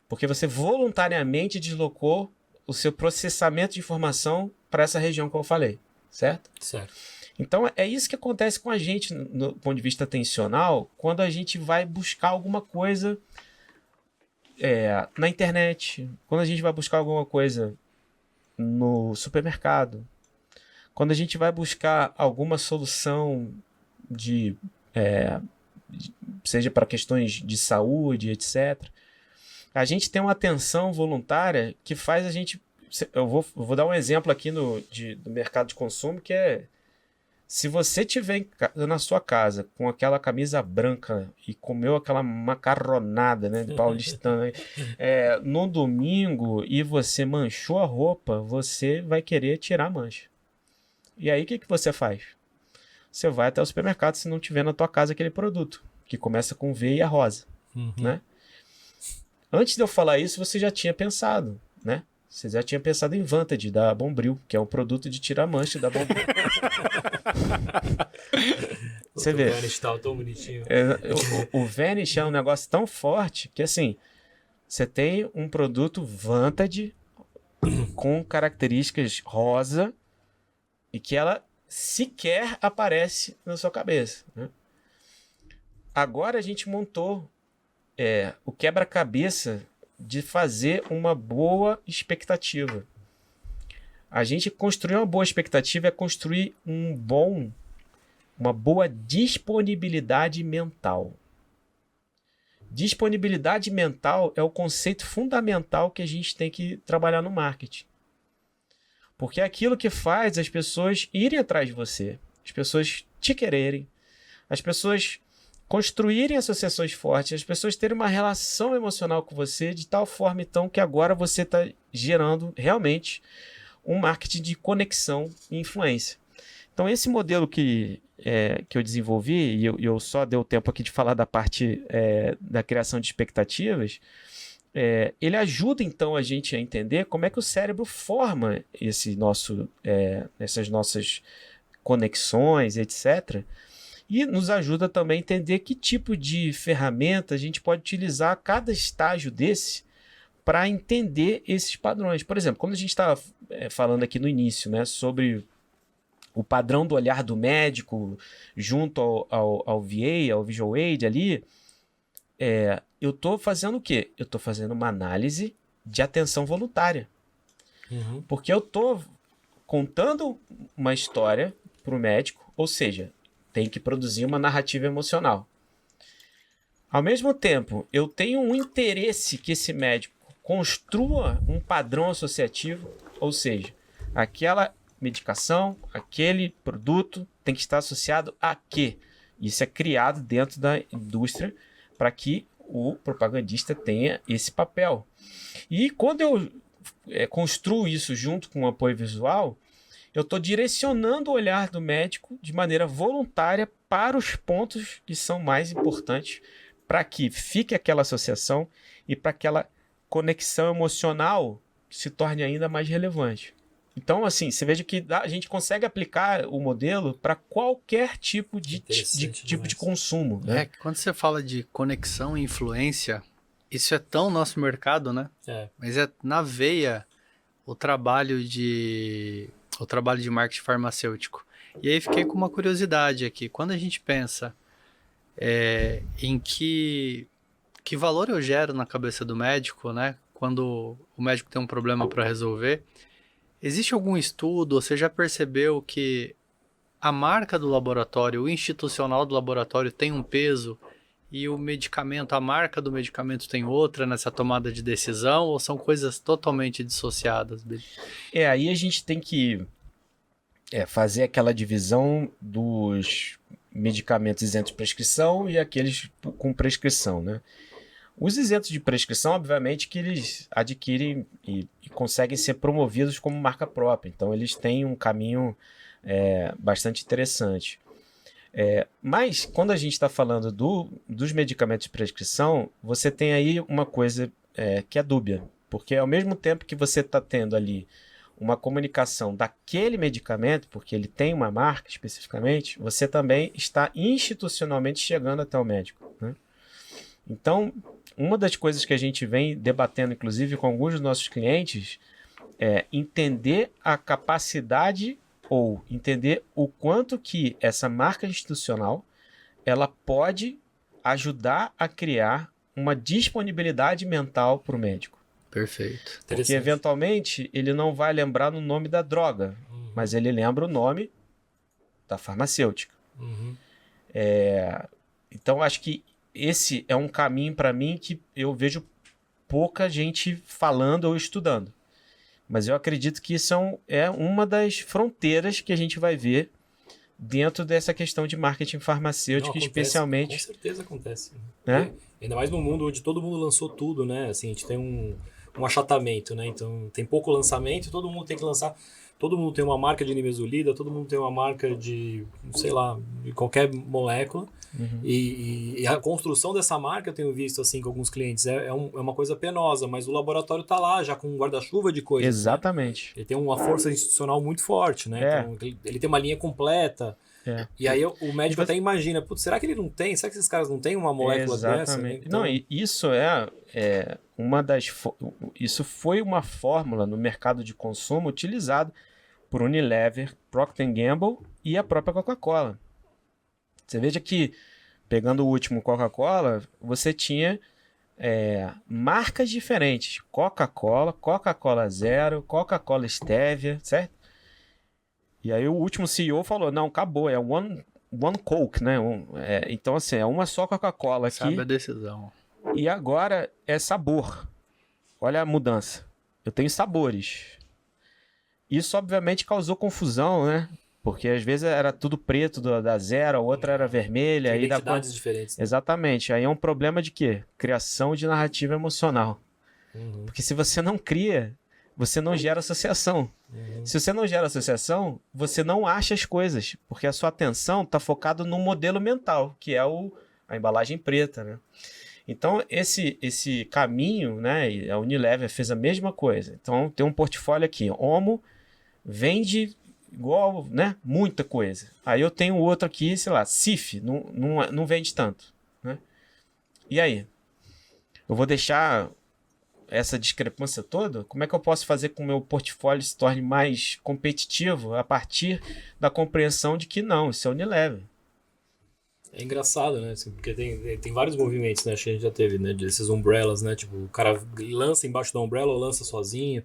Porque você voluntariamente deslocou o seu processamento de informação para essa região que eu falei, certo? Certo. Então, é isso que acontece com a gente no ponto de vista atencional, quando a gente vai buscar alguma coisa na internet, quando a gente vai buscar alguma coisa no supermercado, quando a gente vai buscar alguma solução seja para questões de saúde, etc. A gente tem uma atenção voluntária que faz a gente... Eu vou dar um exemplo aqui do mercado de consumo, que é... Se você estiver na sua casa com aquela camisa branca e comeu aquela macarronada, né, de paulistano, no domingo, e você manchou a roupa, você vai querer tirar a mancha. E aí o que você faz? Você vai até o supermercado se não tiver na tua casa aquele produto. que começa com V e é rosa, né? Antes de eu falar isso, você já tinha pensado, né? Você já tinha pensado em Vantage, da Bombril, que é um produto de tirar mancha da Bombril. Você vê. O Vanish tá tão bonitinho. O Vanish é um negócio tão forte que, assim, você tem um produto Vantage com características rosa e que ela sequer aparece na sua cabeça, né? Agora a gente montou o quebra-cabeça de fazer uma boa expectativa. A gente construir uma boa expectativa é construir uma boa disponibilidade mental. Disponibilidade mental é o conceito fundamental que a gente tem que trabalhar no marketing. Porque é aquilo que faz as pessoas irem atrás de você, as pessoas te quererem, as pessoas construírem associações fortes, as pessoas terem uma relação emocional com você de tal forma, então, que agora você está gerando realmente um marketing de conexão e influência. Então, esse modelo que eu desenvolvi, e eu só dei o tempo aqui de falar da parte da criação de expectativas, ele ajuda, então, a gente a entender como é que o cérebro forma essas nossas conexões, etc., e nos ajuda também a entender que tipo de ferramenta a gente pode utilizar a cada estágio desse para entender esses padrões. Por exemplo, quando a gente estava falando aqui no início, né, sobre o padrão do olhar do médico junto ao VA, ao Visual Aid ali, eu estou fazendo o quê? Eu estou fazendo uma análise de atenção voluntária. Porque eu estou contando uma história para o médico, ou seja, tem que produzir uma narrativa emocional. Ao mesmo tempo, eu tenho um interesse que esse médico construa um padrão associativo, ou seja, aquela medicação, aquele produto tem que estar associado a quê? Isso é criado dentro da indústria para que o propagandista tenha esse papel. E quando eu construo isso junto com o apoio visual, eu estou direcionando o olhar do médico de maneira voluntária para os pontos que são mais importantes para que fique aquela associação e para aquela conexão emocional se torne ainda mais relevante. Então, assim, você veja que a gente consegue aplicar o modelo para qualquer tipo de consumo, né? Quando você fala de conexão e influência, isso é tão nosso mercado, né? Mas é na veia o trabalho de marketing farmacêutico. E aí fiquei com uma curiosidade aqui. Quando a gente pensa em que valor eu gero na cabeça do médico, né? Quando o médico tem um problema para resolver, existe algum estudo, você já percebeu que a marca do laboratório, o institucional do laboratório tem um peso e o medicamento, a marca do medicamento tem outra nessa tomada de decisão, ou são coisas totalmente dissociadas? Aí a gente tem que fazer aquela divisão dos medicamentos isentos de prescrição e aqueles com prescrição, né? Os isentos de prescrição, obviamente, que eles adquirem e conseguem ser promovidos como marca própria. Então, eles têm um caminho bastante interessante. Mas, quando a gente está falando dos medicamentos de prescrição, você tem aí uma coisa que é dúbia. Porque, ao mesmo tempo que você está tendo ali uma comunicação daquele medicamento, porque ele tem uma marca especificamente, você também está institucionalmente chegando até o médico, né? Então, uma das coisas que a gente vem debatendo, inclusive com alguns dos nossos clientes, é entender a capacidade ou entender o quanto que essa marca institucional ela pode ajudar a criar uma disponibilidade mental para o médico. Perfeito. Porque, eventualmente, ele não vai lembrar no nome da droga, mas ele lembra o nome da farmacêutica. Então, acho que esse é um caminho para mim que eu vejo pouca gente falando ou estudando. Mas eu acredito que isso é uma das fronteiras que a gente vai ver dentro dessa questão de marketing farmacêutico, especialmente. Com certeza acontece. Né? Ainda mais no mundo onde todo mundo lançou tudo, né? Assim, a gente tem um achatamento, né? Então tem pouco lançamento e todo mundo tem que lançar. todo mundo tem uma marca de nimesulida, todo mundo tem uma marca de, sei lá, de qualquer molécula. E a construção dessa marca, eu tenho visto assim com alguns clientes, é uma coisa penosa, mas o laboratório está lá já com um guarda-chuva de coisas. Exatamente. Né? Ele tem uma força institucional muito forte, né? Então, ele tem uma linha completa. E aí o médico até imagina, putz, será que ele não tem? Será que esses caras não têm uma molécula dessa? Né? Então... Não, isso uma das... Isso foi uma fórmula no mercado de consumo utilizado por Unilever, Procter & Gamble e a própria Coca-Cola. Você veja que, pegando o último Coca-Cola, você tinha marcas diferentes. Coca-Cola, Coca-Cola Zero, Coca-Cola Stevia, certo? E aí o último CEO falou, não, acabou, é one Coke, né? Então, assim, é uma só Coca-Cola aqui. Sabe a decisão. E agora é sabor. Olha a mudança. Eu tenho sabores. Isso, obviamente, causou confusão, né? Porque às vezes era tudo preto da Zero, a outra era vermelha. Tem aí identidades diferentes. Né? Exatamente. Aí é um problema de quê? Criação de narrativa emocional. Porque se você não cria, você não gera associação. Se você não gera associação, você não acha as coisas. Porque a sua atenção está focada no modelo mental, que é a embalagem preta, né? Então, esse caminho, né? A Unilever fez a mesma coisa. Então, tem um portfólio aqui. Omo vende... igual, né? Muita coisa. Aí eu tenho outro aqui, sei lá, Cif, não vende tanto, né? E aí? Eu vou deixar essa discrepância toda? Como é que eu posso fazer com que o meu portfólio se torne mais competitivo a partir da compreensão de que não, isso é Unilever? É engraçado, né? Assim, porque tem vários movimentos, né? Acho que a gente já teve, né? Desses umbrellas, né? Tipo, o cara lança embaixo da umbrella ou lança sozinho.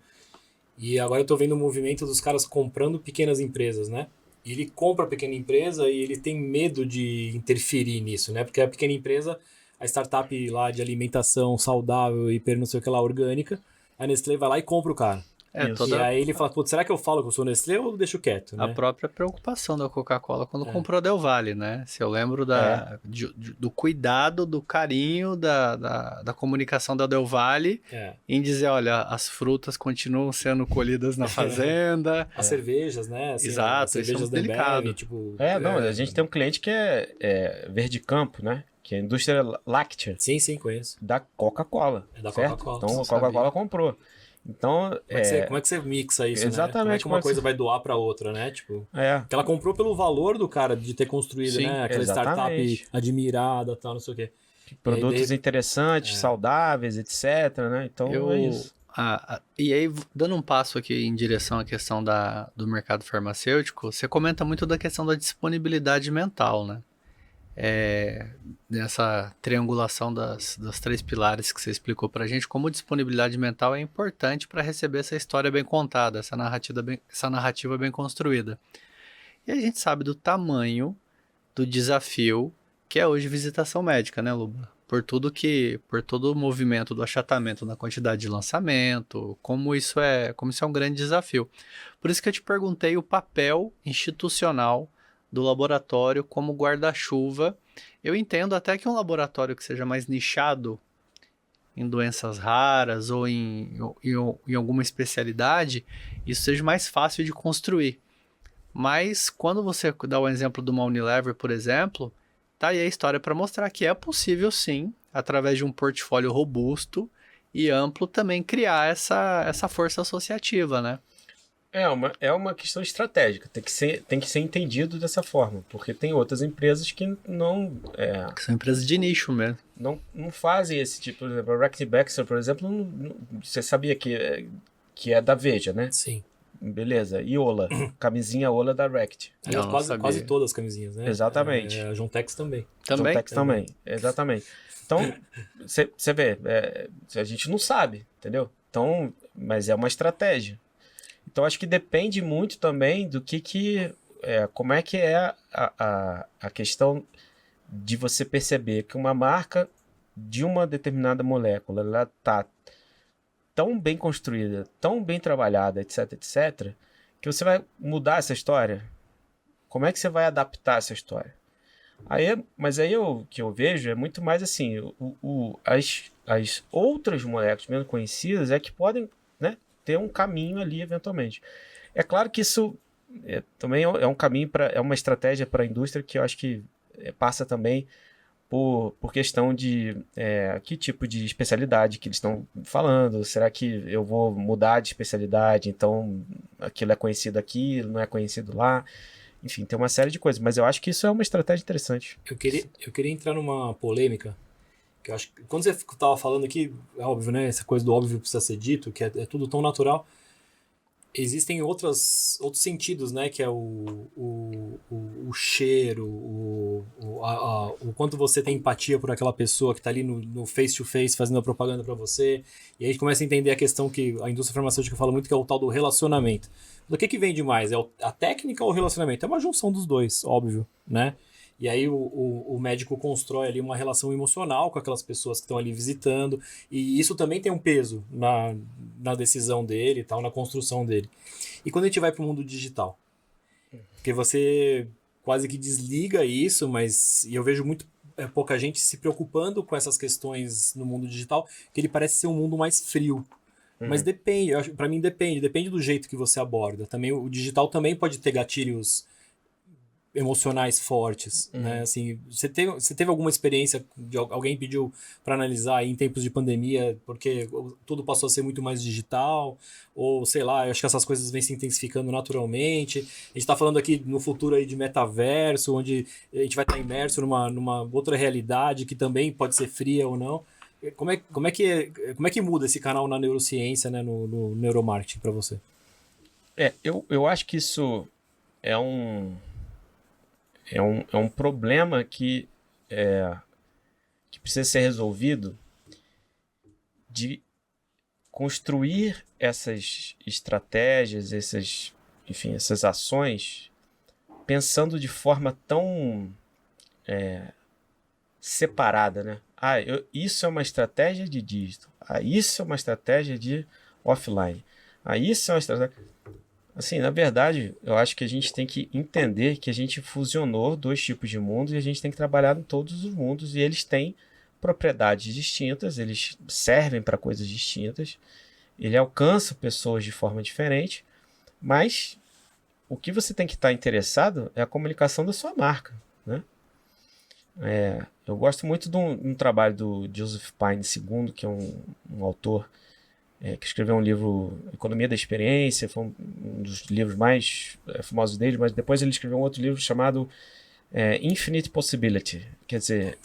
E agora eu tô vendo o movimento dos caras comprando pequenas empresas, né? E ele compra a pequena empresa e ele tem medo de interferir nisso, né? Porque a pequena empresa, a startup lá de alimentação saudável, hiper não sei o que lá, orgânica, a Nestlé vai lá e compra o cara. E aí ele fala, putz, será que eu falo que eu sou Nestlé ou deixo quieto? Né? A própria preocupação da Coca-Cola quando comprou a Del Valle, né? Se eu lembro do cuidado, do carinho, da comunicação da Del Valle em dizer, olha, as frutas continuam sendo colhidas na fazenda. As cervejas, né? Assim, exato, as cervejas isso é delicado. Tipo, a gente tem um cliente que é Verde Campo, né? Que é a indústria láctea. Sim, conheço. Da Coca-Cola. É da certo? Coca-Cola. Então a Coca-Cola comprou. Então, como é que você mixa isso, exatamente, né? Como é que uma coisa vai doar para outra, né? Tipo, que ela comprou pelo valor do cara de ter construído, né? Aquela startup admirada, tal, não sei o quê. Produtos interessantes, saudáveis, etc, né? Então é isso. E aí, dando um passo aqui em direção à questão do mercado farmacêutico, você comenta muito da questão da disponibilidade mental, né? Nessa triangulação das três pilares que você explicou pra gente, como disponibilidade mental é importante para receber essa história bem contada, essa narrativa bem construída. E a gente sabe do tamanho do desafio que é hoje visitação médica, né, Luba? Por todo o movimento do achatamento na quantidade de lançamento, como isso é um grande desafio. Por isso que eu te perguntei o papel institucional do laboratório como guarda-chuva. Eu entendo até que um laboratório que seja mais nichado em doenças raras ou em alguma especialidade, isso seja mais fácil de construir. Mas quando você dá o exemplo de uma Unilever, por exemplo, tá aí a história para mostrar que é possível sim, através de um portfólio robusto e amplo, também criar essa força associativa, né? É uma questão estratégica, tem que ser entendido dessa forma, porque tem outras empresas que não... que são empresas de nicho mesmo. Não fazem esse tipo, por exemplo, a Reckitt Baxter, por exemplo, você sabia que é da Veja, né? Sim. Beleza, e Ola, camisinha Ola da Reckitt. Quase todas as camisinhas, né? Exatamente. A Jontex também. Jontex também, exatamente. Então, você vê, a gente não sabe, entendeu? Então, mas é uma estratégia. Então, acho que depende muito também do como é que é a questão de você perceber que uma marca de uma determinada molécula, ela está tão bem construída, tão bem trabalhada, etc, que você vai mudar essa história. Como é que você vai adaptar essa história? Mas aí o que eu vejo é muito mais assim, as outras moléculas menos conhecidas é que podem, né, ter um caminho ali eventualmente. É claro que isso também é um caminho, é uma estratégia para a indústria que eu acho que passa também por questão de que tipo de especialidade que eles estão falando. Será que eu vou mudar de especialidade, então aquilo é conhecido aqui, não é conhecido lá? Enfim, tem uma série de coisas, mas eu acho que isso é uma estratégia interessante. Eu queria entrar numa polêmica, que eu acho que quando você estava falando aqui, é óbvio, né? Essa coisa do óbvio precisa ser dito, que é tudo tão natural. Existem outros sentidos, né? Que é o cheiro, o quanto você tem empatia por aquela pessoa que está ali no face-to-face fazendo a propaganda para você. E aí a gente começa a entender a questão que a indústria farmacêutica fala muito, que é o tal do relacionamento. Do que vende mais? É a técnica ou o relacionamento? É uma junção dos dois, óbvio, né? E aí o médico constrói ali uma relação emocional com aquelas pessoas que estão ali visitando, e isso também tem um peso na decisão dele e tal, na construção dele. E quando a gente vai para o mundo digital? Porque você quase que desliga isso, mas e eu vejo muito pouca gente se preocupando com essas questões no mundo digital, que ele parece ser um mundo mais frio. Mas depende, para mim depende do jeito que você aborda. Também o digital também pode ter gatilhos emocionais fortes, né? Assim, você teve alguma experiência de alguém pediu para analisar aí em tempos de pandemia, porque tudo passou a ser muito mais digital, ou sei lá, eu acho que essas coisas vêm se intensificando naturalmente. A gente está falando aqui no futuro aí de metaverso, onde a gente vai estar imerso numa outra realidade que também pode ser fria ou não. Como é que muda esse canal na neurociência, né, no neuromarketing para você? Eu acho que isso é um problema que precisa ser resolvido, de construir essas estratégias, essas ações, pensando de forma tão separada, né? Isso é uma estratégia de digital, isso é uma estratégia de offline, isso é uma estratégia... Assim, na verdade, eu acho que a gente tem que entender que a gente fusionou dois tipos de mundo e a gente tem que trabalhar em todos os mundos, e eles têm propriedades distintas, eles servem para coisas distintas, ele alcança pessoas de forma diferente, mas o que você tem que estar interessado é a comunicação da sua marca, né? Eu gosto muito de um trabalho do Joseph Pine II, que é um autor que escreveu um livro, Economia da Experiência, foi um dos livros mais famosos dele, mas depois ele escreveu um outro livro chamado Infinite Possibility, quer dizer,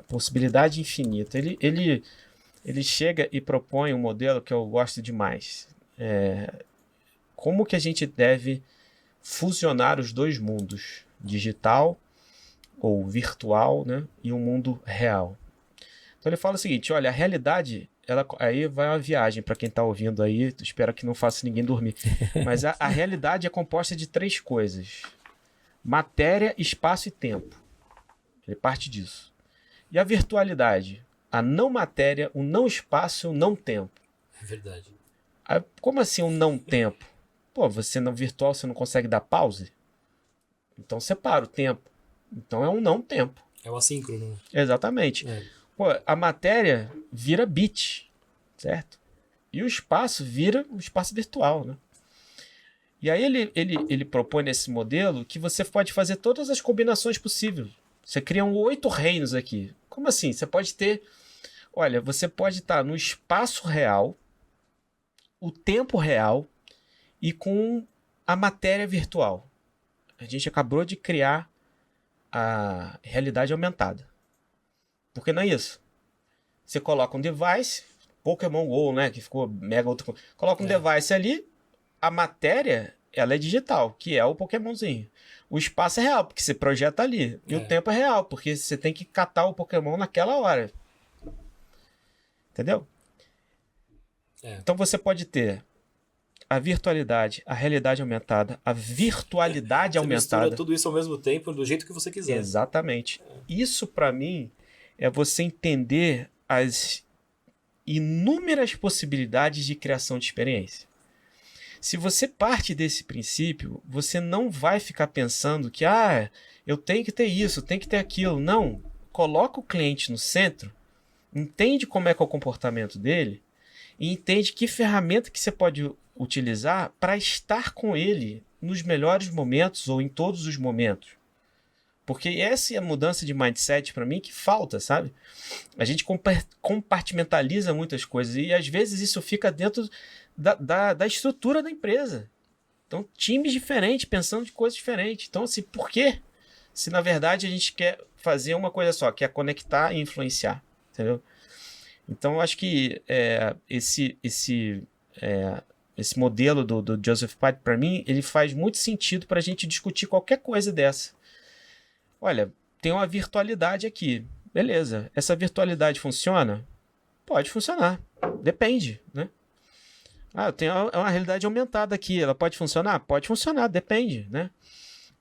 possibilidade infinita. Ele chega e propõe um modelo que eu gosto demais. Como que a gente deve fusionar os dois mundos, digital ou virtual, né, e o mundo real. Então ele fala o seguinte, olha, a realidade... aí vai uma viagem para quem está ouvindo aí, espero que não faça ninguém dormir. Mas a realidade é composta de 3 coisas: matéria, espaço e tempo. Ele parte disso. E a virtualidade? A não matéria, o não espaço e o não tempo. É verdade. Como assim o não tempo? Pô, você no virtual você não consegue dar pause? Então separa o tempo. Então é um não tempo. É o assíncrono. Exatamente. Pô, a matéria vira bit, certo? E o espaço vira um espaço virtual, né? E aí ele propõe nesse modelo que você pode fazer todas as combinações possíveis. Você cria 8 reinos aqui. Como assim? Você pode ter... Olha, você pode estar no espaço real, o tempo real e com a matéria virtual. A gente acabou de criar a realidade aumentada. Porque não é isso. Você coloca um device, Pokémon GO, né, que ficou mega outro... Coloca um device ali, a matéria, ela é digital, que é o Pokémonzinho. O espaço é real, porque você projeta ali. E o tempo é real, porque você tem que catar o Pokémon naquela hora. Entendeu? Então você pode ter a virtualidade, a realidade aumentada, a virtualidade você aumentada. Mistura tudo isso ao mesmo tempo, do jeito que você quiser. Exatamente. Isso, para mim, é você entender as inúmeras possibilidades de criação de experiência. Se você parte desse princípio, você não vai ficar pensando que eu tenho que ter isso, eu tenho que ter aquilo. Não. Coloca o cliente no centro, entende como é que é o comportamento dele e entende que ferramenta que você pode utilizar para estar com ele nos melhores momentos ou em todos os momentos. Porque essa é a mudança de mindset para mim que falta, sabe? A gente compartimentaliza muitas coisas e às vezes isso fica dentro da estrutura da empresa. Então, times diferentes, pensando de coisas diferentes. Então, assim, por quê? Se na verdade a gente quer fazer uma coisa só, que é conectar e influenciar, entendeu? Então, eu acho que esse modelo do Joseph Pite, para mim, ele faz muito sentido para a gente discutir qualquer coisa dessa. Olha, tem uma virtualidade aqui. Beleza. Essa virtualidade funciona? Pode funcionar. Depende, né? Eu tenho uma realidade aumentada aqui. Ela pode funcionar? Pode funcionar. Depende, né?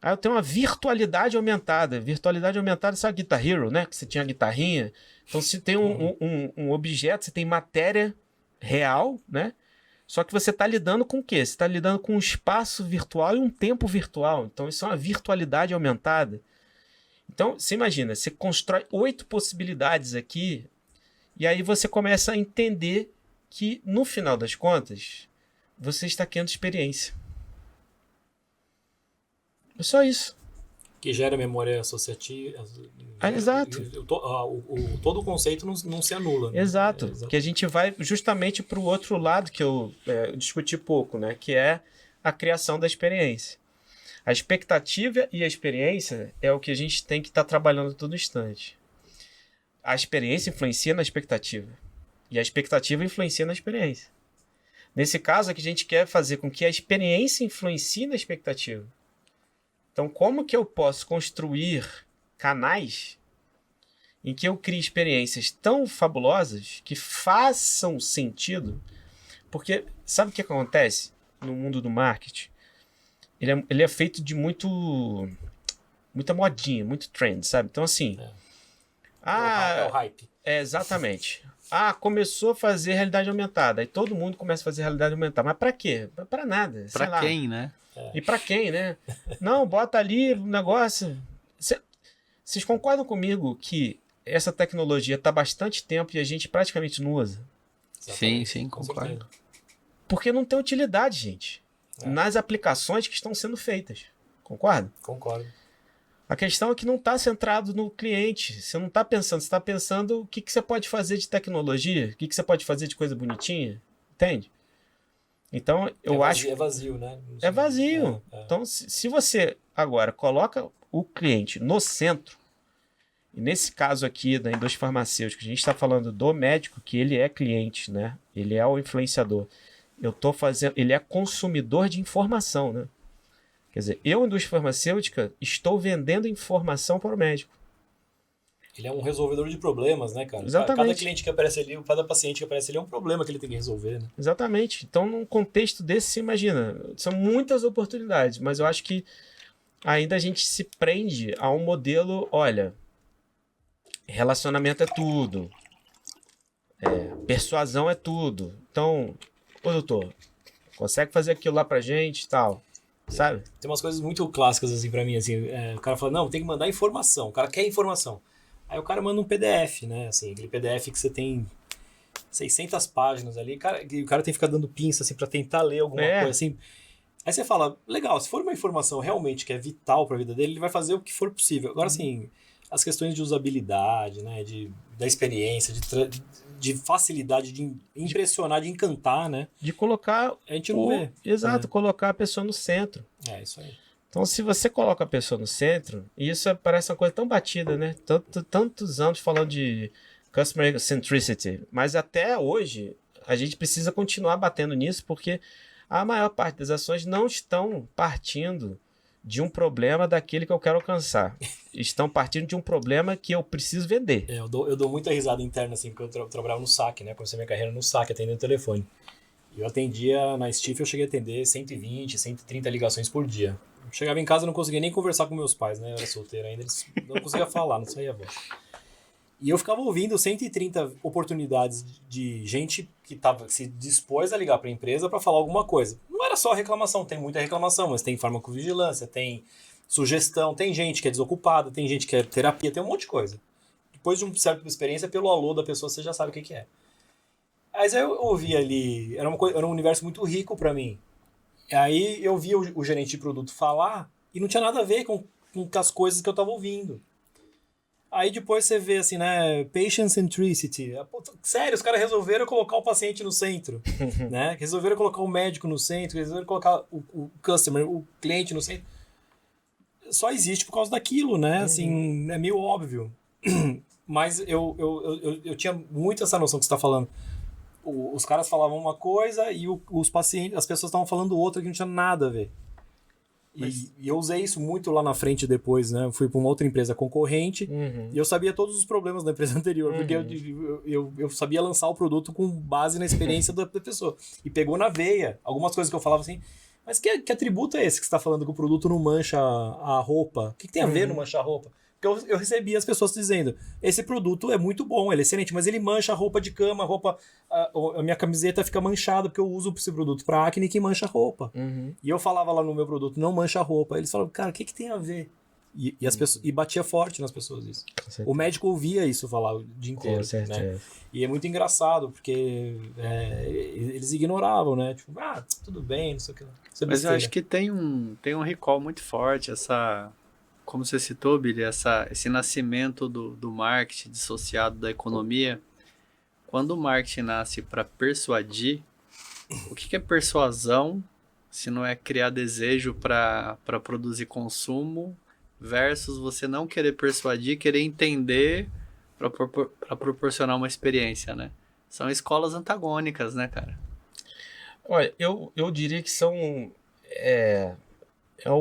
Eu tenho uma virtualidade aumentada. Virtualidade aumentada, sabe Guitar Hero, né? Que você tinha a guitarrinha. Então, se tem um objeto, você tem matéria real, né? Só que você está lidando com o quê? Você está lidando com um espaço virtual e um tempo virtual. Então, isso é uma virtualidade aumentada. Então, você imagina, você constrói 8 possibilidades aqui e aí você começa a entender que, no final das contas, você está criando experiência. É só isso. Que gera memória associativa. Exato. Todo o conceito não se anula. Né? Exato. Que a gente vai justamente para o outro lado que eu discuti pouco, né? Que é a criação da experiência. A expectativa e a experiência é o que a gente tem que estar trabalhando todo instante. A experiência influencia na expectativa. E a expectativa influencia na experiência. Nesse caso, aqui a gente quer fazer com que a experiência influencie na expectativa. Então, como que eu posso construir canais em que eu crie experiências tão fabulosas que façam sentido? Porque sabe o que acontece no mundo do marketing? Ele é feito de muita modinha, muito trend, sabe? Então, assim... É o hype. Exatamente. Começou a fazer realidade aumentada. Aí todo mundo começa a fazer realidade aumentada. Mas pra quê? Pra nada. Pra quem, né? E pra quem, né? Não, bota ali o negócio... Vocês concordam comigo que essa tecnologia tá há bastante tempo e a gente praticamente não usa? Sim, concordo. Porque não tem utilidade, gente. Nas aplicações que estão sendo feitas. Concorda? Concordo. A questão é que não está centrado no cliente. Você não está pensando, você está pensando o que você pode fazer de tecnologia, o que você pode fazer de coisa bonitinha. Entende? Então, eu acho... É vazio, né? É vazio. Então, se você agora coloca o cliente no centro, e nesse caso aqui da indústria farmacêutica, a gente está falando do médico, que ele é cliente, né? Ele é o influenciador. Ele é consumidor de informação, né? Quer dizer, eu, indústria farmacêutica, estou vendendo informação para o médico. Ele é um resolvedor de problemas, né, cara? Exatamente. Cada cliente que aparece ali, cada paciente que aparece ali é um problema que ele tem que resolver, né? Exatamente. Então, num contexto desse, você imagina, são muitas oportunidades, mas eu acho que ainda a gente se prende a um modelo, olha, relacionamento é tudo, persuasão é tudo. Então, doutor, consegue fazer aquilo lá pra gente e tal, sabe? Tem umas coisas muito clássicas, assim, pra mim, assim, o cara fala, não, tem que mandar informação, o cara quer informação. Aí o cara manda um PDF, né, assim, aquele PDF que você tem 600 páginas ali, e o cara tem que ficar dando pinça, assim, pra tentar ler alguma coisa, assim. Aí você fala, legal, se for uma informação realmente que é vital pra vida dele, ele vai fazer o que for possível. Agora, assim, as questões de usabilidade, né, da experiência, de facilidade, de impressionar, de encantar, né? De colocar... A gente não vê. Exato, colocar a pessoa no centro. É, isso aí. Então, se você coloca a pessoa no centro, e isso parece uma coisa tão batida, né? Tantos anos falando de customer centricity, mas até hoje a gente precisa continuar batendo nisso, porque a maior parte das ações não estão partindo de um problema daquele que eu quero alcançar. Estão partindo de um problema que eu preciso vender. Eu dou muita risada interna, assim, porque eu trabalhava no saque, né? Comecei minha carreira no saque, atendendo o telefone. E eu atendia, na Stiff eu cheguei a atender 120, 130 ligações por dia. Eu chegava em casa e não conseguia nem conversar com meus pais, né? Eu era solteiro ainda, eles não conseguiam falar, não saía a voz. E eu ficava ouvindo 130 oportunidades de gente que se dispôs a ligar para a empresa para falar alguma coisa. Não era só reclamação, tem muita reclamação, mas tem farmacovigilância, tem sugestão, tem gente que é desocupada, tem gente que é terapia, tem um monte de coisa. Depois de uma certa experiência, pelo alô da pessoa, você já sabe o que é. Mas aí eu ouvi ali, era um universo muito rico para mim. Aí eu vi o gerente de produto falar e não tinha nada a ver com as coisas que eu tava ouvindo. Aí depois você vê assim, né? Patient centricity. Sério, os caras resolveram colocar o paciente no centro, né? Resolveram colocar o médico no centro, resolveram colocar o customer, o cliente no centro. Só existe por causa daquilo, né? Assim, é meio óbvio. Mas eu tinha muito essa noção que você tá falando. Os caras falavam uma coisa e os pacientes, as pessoas estavam falando outra que não tinha nada a ver. E eu usei isso muito lá na frente depois, né? Eu fui para uma outra empresa concorrente e eu sabia todos os problemas da empresa anterior, porque eu sabia lançar o produto com base na experiência da pessoa. E pegou na veia. Algumas coisas que eu falava assim, mas que atributo é esse que você está falando que o produto não mancha a roupa? O que tem a ver não manchar a roupa? Porque eu recebia as pessoas dizendo, esse produto é muito bom, ele é excelente, mas ele mancha a roupa de cama, a minha camiseta fica manchada, porque eu uso esse produto para acne que mancha a roupa. E eu falava lá no meu produto, não mancha a roupa. Eles falavam, cara, o que tem a ver? E as pessoas, e batia forte nas pessoas isso. O médico ouvia isso falar o dia inteiro. Né? E é muito engraçado, porque eles ignoravam, né? Tipo, tudo bem, não sei o que lá. Mas eu acho que tem um recall muito forte, como você citou, Billy, esse nascimento do marketing dissociado da economia. Quando o marketing nasce para persuadir, o que é persuasão se não é criar desejo para produzir consumo versus você não querer persuadir, querer entender para proporcionar uma experiência, né? São escolas antagônicas, né, cara? Olha, eu diria que são... É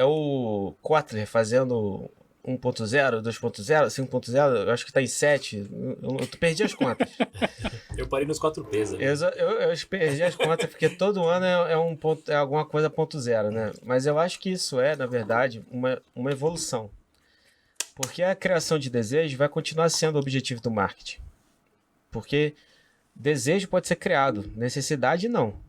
o Kotler fazendo 1.0, 2.0, 5.0, eu acho que tá em 7. Eu perdi as contas. Eu parei nos 4Ps. Eu perdi as contas porque todo ano é alguma coisa 0.0, né? Mas eu acho que isso na verdade, uma evolução. Porque a criação de desejo vai continuar sendo o objetivo do marketing. Porque desejo pode ser criado, necessidade não.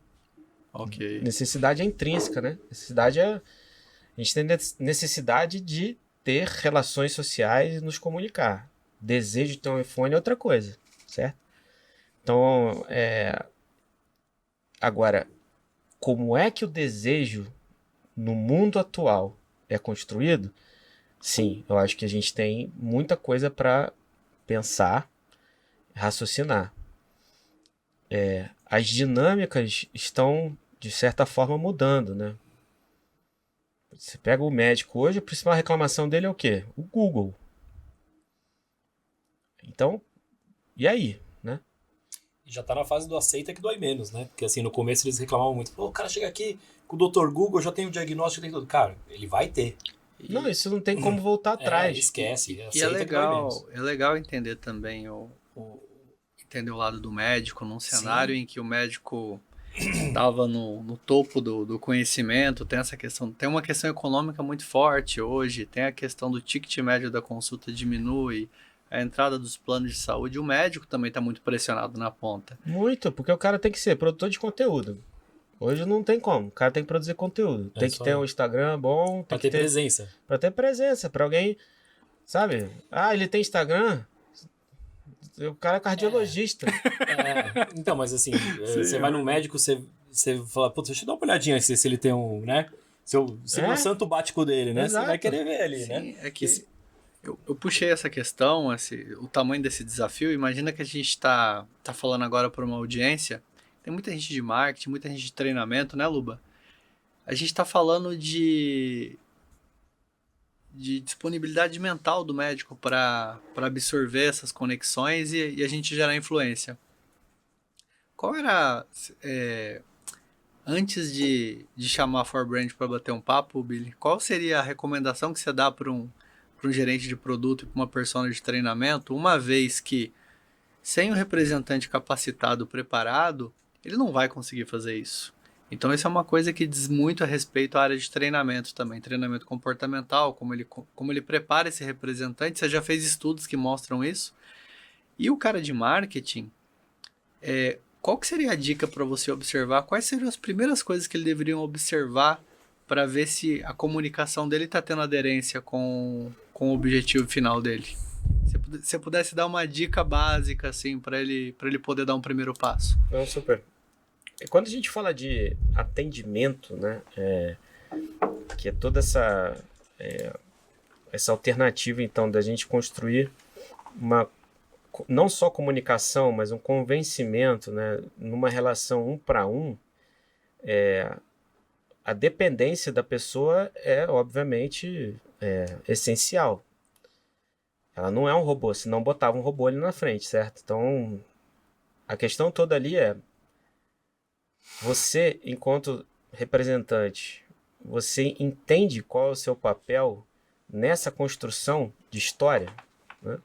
Ok. Necessidade é intrínseca, né? A gente tem necessidade de ter relações sociais e nos comunicar. Desejo de ter um iPhone é outra coisa, certo? Então, agora, como é que o desejo no mundo atual é construído? Sim, eu acho que a gente tem muita coisa para pensar, raciocinar. As dinâmicas estão, de certa forma, mudando, né? Você pega o médico hoje, a principal reclamação dele é o quê? O Google. Então, e aí, né? Já tá na fase do aceita que dói menos, né? Porque assim, no começo eles reclamavam muito. Pô, o cara chega aqui com o Dr. Google, já tem o diagnóstico, tem tudo. Cara, ele vai ter. Não, isso não tem como voltar atrás. Esquece. E é legal entender também entender o lado do médico num cenário em que o médico estava no topo do conhecimento, tem uma questão econômica muito forte hoje, tem a questão do ticket médio da consulta diminui, a entrada dos planos de saúde, o médico também está muito pressionado na ponta. Muito, porque o cara tem que ser produtor de conteúdo. Hoje não tem como, o cara tem que produzir conteúdo, tem que ter um Instagram bom, pra ter presença. Pra ter presença, pra alguém, sabe? Ele tem Instagram... O cara é cardiologista. Então, mas assim, você vai no médico, você fala, putz, deixa eu dar uma olhadinha se ele tem um, né? Se o santo bático dele, né? Exato. Você vai querer ver ali, Sim, né? É que eu puxei essa questão, o tamanho desse desafio. Imagina que a gente tá falando agora para uma audiência. Tem muita gente de marketing, muita gente de treinamento, né, Luba? A gente tá falando de disponibilidade mental do médico para absorver essas conexões e a gente gerar influência. Qual era, antes de chamar a ForBrand para bater um papo, Billy, qual seria a recomendação que você dá para um gerente de produto e para uma persona de treinamento, uma vez que, sem um representante capacitado, preparado, ele não vai conseguir fazer isso? Então, isso é uma coisa que diz muito a respeito à área de treinamento também, treinamento comportamental, como ele prepara esse representante. Você já fez estudos que mostram isso. E o cara de marketing, qual que seria a dica para você observar? Quais seriam as primeiras coisas que ele deveria observar para ver se a comunicação dele está tendo aderência com o objetivo final dele? Se você pudesse dar uma dica básica, assim, para ele poder dar um primeiro passo. Não, super. Quando a gente fala de atendimento, né, que é toda essa alternativa, então, da gente construir não só comunicação, mas um convencimento, né, numa relação 1 para 1, a dependência da pessoa obviamente, essencial. Ela não é um robô, senão botava um robô ali na frente, certo? Então, a questão toda ali você, enquanto representante, você entende qual é o seu papel nessa construção de história, né?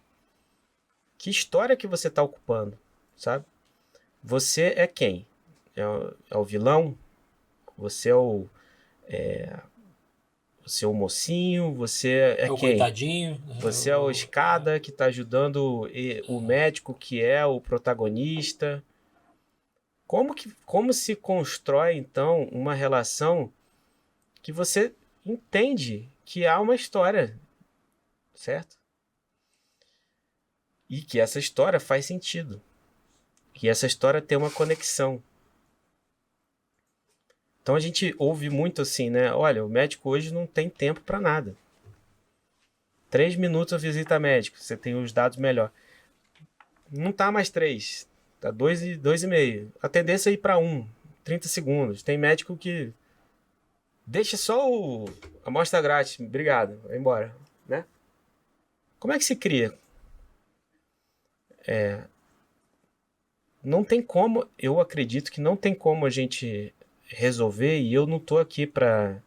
Que história que você está ocupando, sabe? Você é quem? É o vilão? Você é o mocinho? Você é o quem? coitadinho. Você é o escada que está ajudando o médico que é o protagonista. Como se constrói, então, uma relação que você entende que há uma história, certo? E que essa história faz sentido. Que essa história tem uma conexão. Então a gente ouve muito assim, né? Olha, o médico hoje não tem tempo para nada. 3 minutos a visita médica, você tem os dados melhor. Não tá mais 3, tá 2,5. A tendência é ir para 1, 30 segundos. Tem médico que deixa só a amostra grátis, obrigado, vai embora, né? Como é que se cria? Não tem como, eu acredito que não tem como a gente resolver, e eu não tô aqui para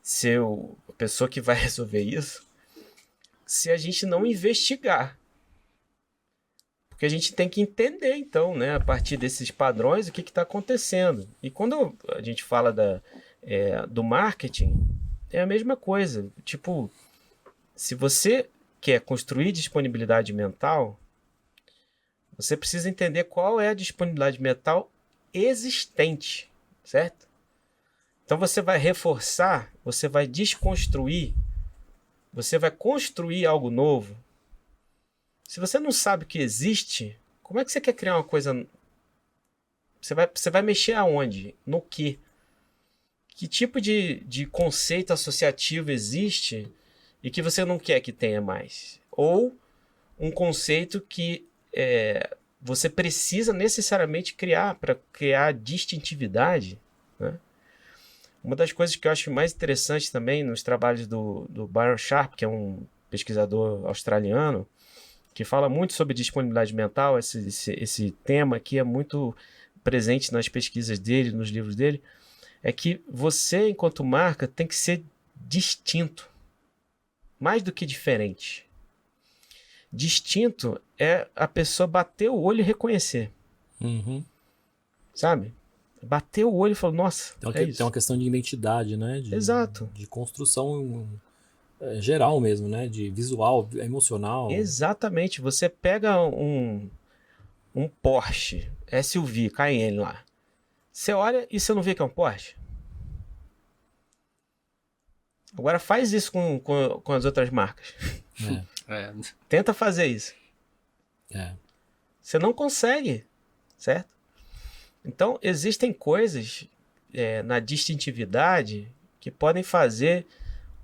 ser a pessoa que vai resolver isso, se a gente não investigar. Porque a gente tem que entender, então, né, a partir desses padrões, o que está acontecendo. E quando a gente fala do marketing, é a mesma coisa. Tipo, se você quer construir disponibilidade mental, você precisa entender qual é a disponibilidade mental existente, certo? Então você vai reforçar, você vai desconstruir, você vai construir algo novo. Se você não sabe o que existe, como é que você quer criar uma coisa? Você vai mexer aonde? No quê? Que tipo de conceito associativo existe e que você não quer que tenha mais? Ou um conceito que você precisa necessariamente criar para criar distintividade, né? Uma das coisas que eu acho mais interessante também nos trabalhos do Byron Sharp, que é um pesquisador australiano, que fala muito sobre disponibilidade mental, esse tema que é muito presente nas pesquisas dele, nos livros dele, é que você, enquanto marca, tem que ser distinto, mais do que diferente. Distinto é a pessoa bater o olho e reconhecer. Uhum. Sabe? Bater o olho e falar, nossa, Então, é isso. tem uma questão de identidade, né? Exato. De construção geral mesmo, né? De visual, emocional. Exatamente. Você pega um Porsche SUV, Cayenne lá. Você olha e você não vê que é um Porsche? Agora faz isso com as outras marcas. Tenta fazer isso. Você não consegue, certo? Então, existem coisas na distintividade que podem fazer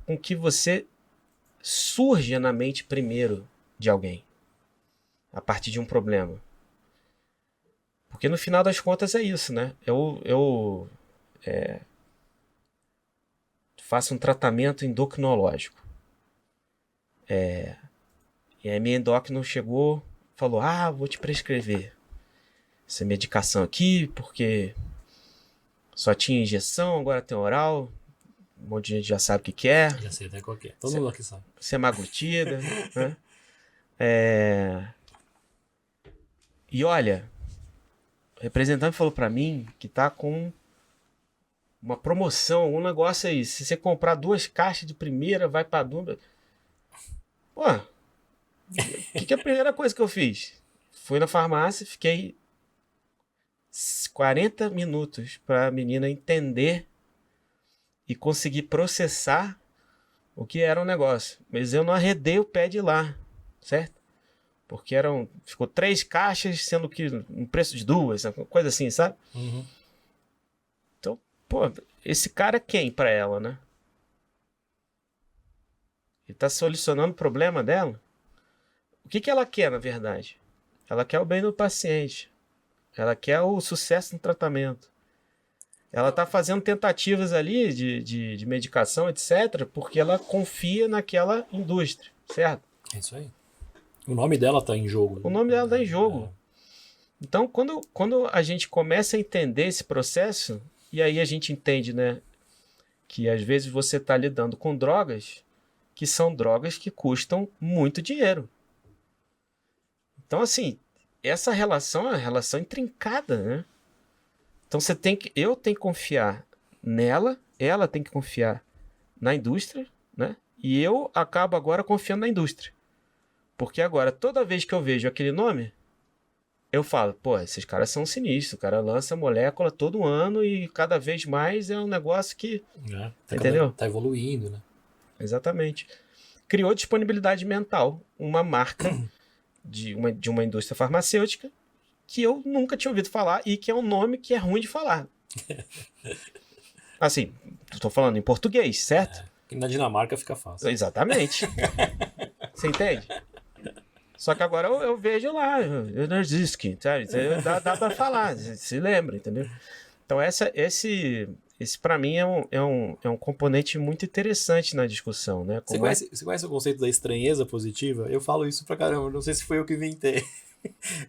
com que você surja na mente primeiro de alguém, a partir de um problema. Porque no final das contas é isso, né? Eu faço um tratamento endocrinológico. E aí minha endócrino chegou, falou, vou te prescrever essa medicação aqui, porque só tinha injeção, agora tem oral. Um monte de gente já sabe o que é. Já sei até qual que é. Todo mundo aqui sabe. Semaglutida, né? E olha, o representante falou pra mim que tá com uma promoção, um negócio aí. Se você comprar 2 caixas de primeira, vai pra dúvida. Pô, o que é a primeira coisa que eu fiz? Fui na farmácia, fiquei 40 minutos para a menina entender e conseguir processar o que era o negócio. Mas eu não arredei o pé de lá, certo? Porque ficou 3 caixas, sendo que um preço de 2, coisa assim, sabe? Uhum. Então, pô, esse cara é quem pra ela, né? Ele tá solucionando o problema dela? O que ela quer, na verdade? Ela quer o bem do paciente. Ela quer o sucesso no tratamento. Ela tá fazendo tentativas ali de medicação, etc., porque ela confia naquela indústria, certo? É isso aí. O nome dela tá em jogo. O nome dela tá em jogo. Então, quando a gente começa a entender esse processo, e aí a gente entende, né, que às vezes você está lidando com drogas que são drogas que custam muito dinheiro. Então, assim, essa relação é uma relação intrincada, né? Então eu tenho que confiar nela, ela tem que confiar na indústria, né? E eu acabo agora confiando na indústria. Porque agora, toda vez que eu vejo aquele nome, eu falo, pô, esses caras são sinistros, o cara lança molécula todo ano e cada vez mais é um negócio que... entendeu? Tá evoluindo, né? Exatamente. Criou disponibilidade mental, uma marca de uma indústria farmacêutica que eu nunca tinha ouvido falar e que é um nome que é ruim de falar. Assim, estou falando em português, certo? E na Dinamarca fica fácil. Exatamente. Você entende? Só que agora eu vejo lá, Energisk, sabe? Dá pra falar, se lembra, entendeu? Então esse para mim é um componente muito interessante na discussão, né? Você conhece o conceito da estranheza positiva? Eu falo isso pra caramba, não sei se foi eu que inventei.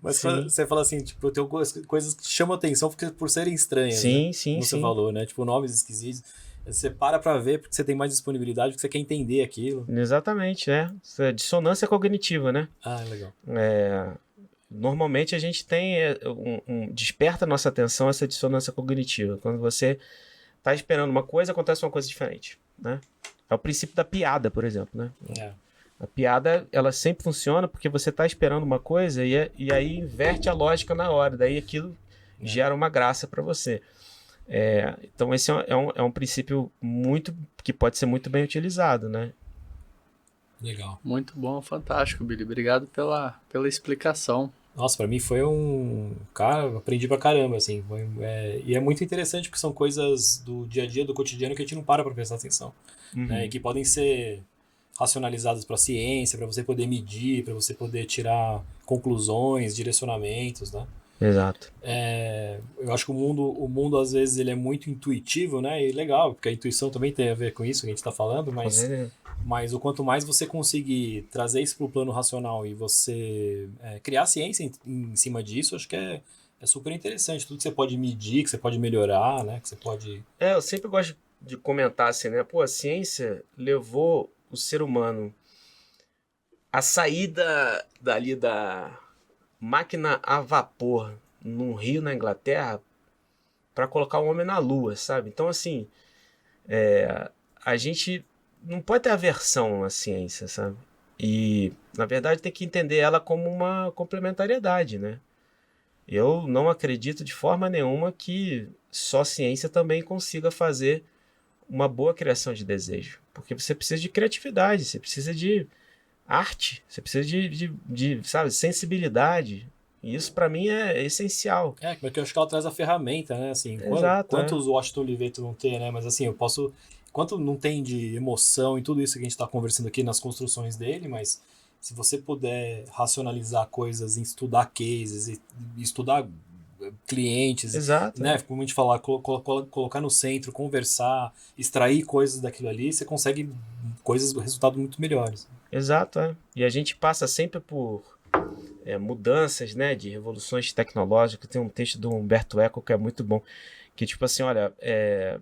Mas quando você fala assim, tipo, tem coisas que te chamam a atenção por serem estranhas, sim, né? sim, Como sim. você falou, né? Tipo, nomes esquisitos. Você para ver porque você tem mais disponibilidade, porque você quer entender aquilo. Exatamente, né? Isso é dissonância cognitiva, né? Ah, legal. Normalmente a gente tem desperta a nossa atenção essa dissonância cognitiva. Quando você está esperando uma coisa, acontece uma coisa diferente, né? É o princípio da piada, por exemplo, né? A piada, ela sempre funciona porque você está esperando uma coisa e aí inverte a lógica na hora. Daí aquilo gera uma graça para você. Então esse é um princípio que pode ser muito bem utilizado, né? Legal. Muito bom, fantástico, Billy. Obrigado pela explicação. Nossa, pra mim foi Cara, aprendi pra caramba, assim. E é muito interessante porque são coisas do dia a dia, do cotidiano, que a gente não para pra prestar atenção. Uhum. Né? E que podem ser racionalizadas pra ciência, pra você poder medir, pra você poder tirar conclusões, direcionamentos, né? Exato. Eu acho que o mundo às vezes ele é muito intuitivo, né? E legal, porque a intuição também tem a ver com isso que a gente está falando, mas o quanto mais você conseguir trazer isso para o plano racional e você criar ciência em cima disso, acho que é super interessante. Tudo que você pode medir, que você pode melhorar, né? Que você pode... Eu sempre gosto de comentar assim, né? Pô, a ciência levou o ser humano a sair dali da máquina a vapor num rio na Inglaterra para colocar o homem na lua, sabe? Então, assim, a gente não pode ter aversão à ciência, sabe? E, na verdade, tem que entender ela como uma complementariedade, né? Eu não acredito de forma nenhuma que só ciência também consiga fazer uma boa criação de desejo. Porque você precisa de criatividade, você precisa de arte, você precisa de sabe, sensibilidade. E isso para mim é essencial. Porque eu acho que ela traz a ferramenta, né? Assim, Exato, quantos Washington Oliveto não tem, né? Mas assim, eu posso... Quanto não tem de emoção e tudo isso que a gente está conversando aqui nas construções dele, mas se você puder racionalizar coisas, estudar cases, e estudar clientes, Exato, né? Como a gente falar, colocar no centro, conversar, extrair coisas daquilo ali, você consegue resultados muito melhores. Exato, E a gente passa sempre por mudanças, né, de revoluções tecnológicas. Tem um texto do Humberto Eco que é muito bom, que tipo assim, olha,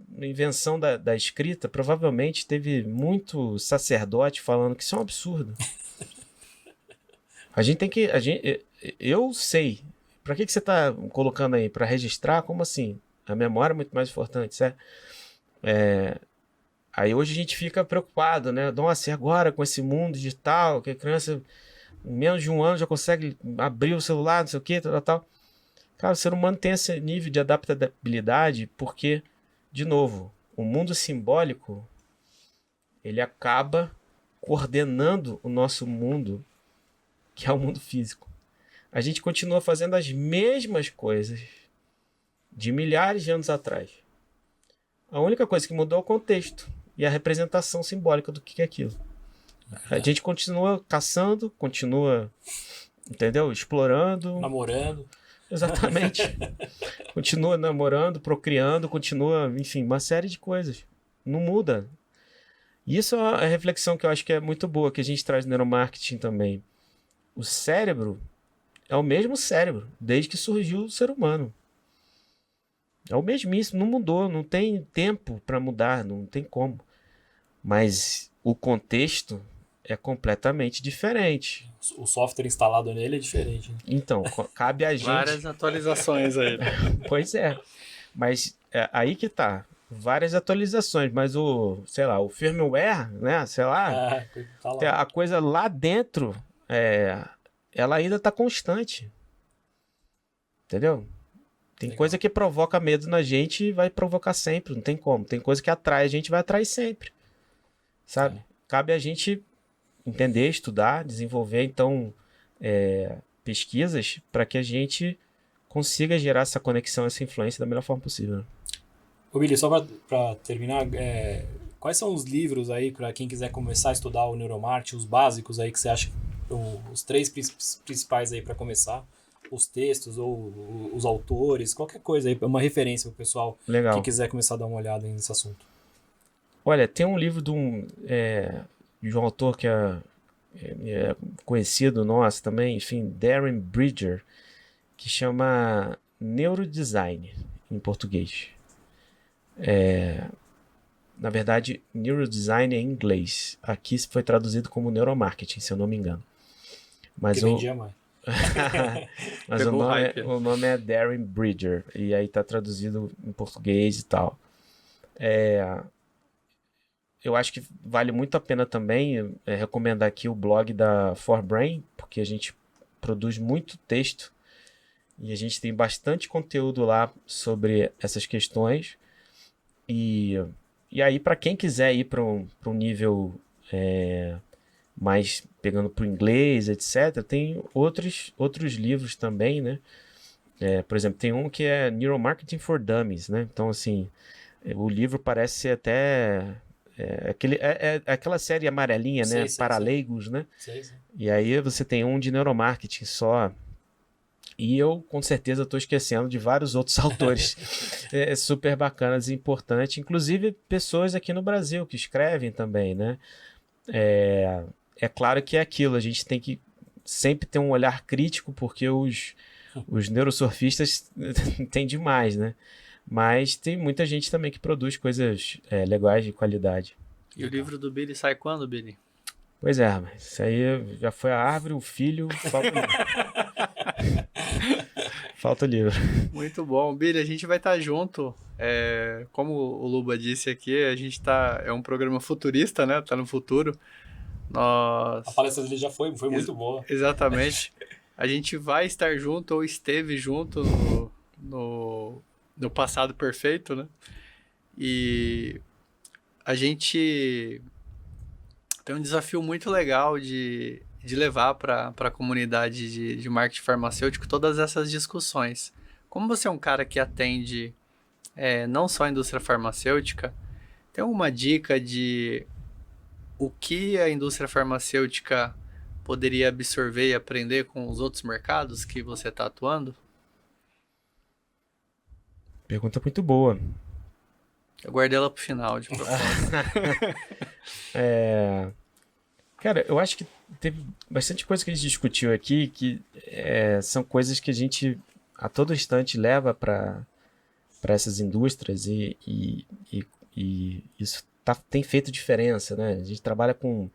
na invenção da escrita, provavelmente teve muito sacerdote falando que isso é um absurdo. Eu sei. Pra que você tá colocando aí? Pra registrar? Como assim? A memória é muito mais importante, certo? Aí hoje a gente fica preocupado, né? Nossa, e agora com esse mundo digital, que a criança em menos de um ano já consegue abrir o celular, não sei o que, tal. Cara, o ser humano tem esse nível de adaptabilidade porque, de novo, o mundo simbólico, ele acaba coordenando o nosso mundo, que é o mundo físico. A gente continua fazendo as mesmas coisas de milhares de anos atrás. A única coisa que mudou é o contexto e a representação simbólica do que é aquilo. A gente continua caçando, continua, entendeu? Explorando. Namorando. Exatamente. Continua namorando, procriando, continua, enfim, uma série de coisas. Não muda. E isso é a reflexão que eu acho que é muito boa, que a gente traz no neuromarketing também. O cérebro é o mesmo cérebro, desde que surgiu o ser humano. É o mesmíssimo, não mudou, não tem tempo para mudar, não tem como. Mas o contexto é completamente diferente. O software instalado nele é diferente. Né? Então, cabe a gente... Várias atualizações aí. Pois é. Mas aí que tá. Várias atualizações, mas o firmware, né? Sei lá, tá lá. A coisa lá dentro, ela ainda tá constante. Entendeu? Tem coisa que provoca medo na gente e vai provocar sempre, não tem como. Tem coisa que atrai a gente vai atrair sempre. Sabe? Cabe a gente entender, estudar, desenvolver, então, pesquisas para que a gente consiga gerar essa conexão, essa influência da melhor forma possível. Ô Billy, só para terminar, quais são os livros aí para quem quiser começar a estudar o neuromarketing, os básicos aí que você acha, os 3 principais aí para começar? Os textos ou os autores, qualquer coisa aí, uma referência para o pessoal que quiser começar a dar uma olhada nesse assunto. Olha, tem um livro de um autor que é conhecido nosso também, enfim, Darren Bridger, que chama Neurodesign, em português. Na verdade, Neurodesign é em inglês. Aqui foi traduzido como Neuromarketing, se eu não me engano. Mas vendia mais. Mas o nome é Darren Bridger, e aí tá traduzido em português e tal. Eu acho que vale muito a pena também recomendar aqui o blog da ForBrain, porque a gente produz muito texto e a gente tem bastante conteúdo lá sobre essas questões. E aí, para quem quiser ir para um nível mais pegando para o inglês, etc., tem outros livros também, né? Por exemplo, tem um que é Neuromarketing for Dummies, né? Então, assim, o livro parece ser até... aquela série amarelinha, né? Para leigos, né? Sei. E aí você tem um de neuromarketing só. E eu, com certeza, estou esquecendo de vários outros autores super bacanas e importantes. Inclusive, pessoas aqui no Brasil que escrevem também, né? É claro que é aquilo. A gente tem que sempre ter um olhar crítico, porque os neurosurfistas têm demais, né? Mas tem muita gente também que produz coisas legais de qualidade. E o livro do Billy sai quando, Billy? Pois é, mas isso aí já foi a árvore, o filho, falta o livro. Falta o livro. Muito bom. Billy, a gente vai estar junto. Como o Luba disse aqui, a gente é um programa futurista, né? Tá no futuro. A palestra dele já foi muito boa. Exatamente. A gente vai estar junto ou esteve junto no passado perfeito, né? E a gente tem um desafio muito legal de levar para a comunidade de marketing farmacêutico todas essas discussões. Como você é um cara que atende não só a indústria farmacêutica, tem alguma dica de o que a indústria farmacêutica poderia absorver e aprender com os outros mercados que você está atuando? Pergunta muito boa. Eu guardei ela pro final, de propósito. Cara, eu acho que teve bastante coisa que a gente discutiu aqui que são coisas que a gente a todo instante leva para essas indústrias e isso tem feito diferença, né? A gente trabalha com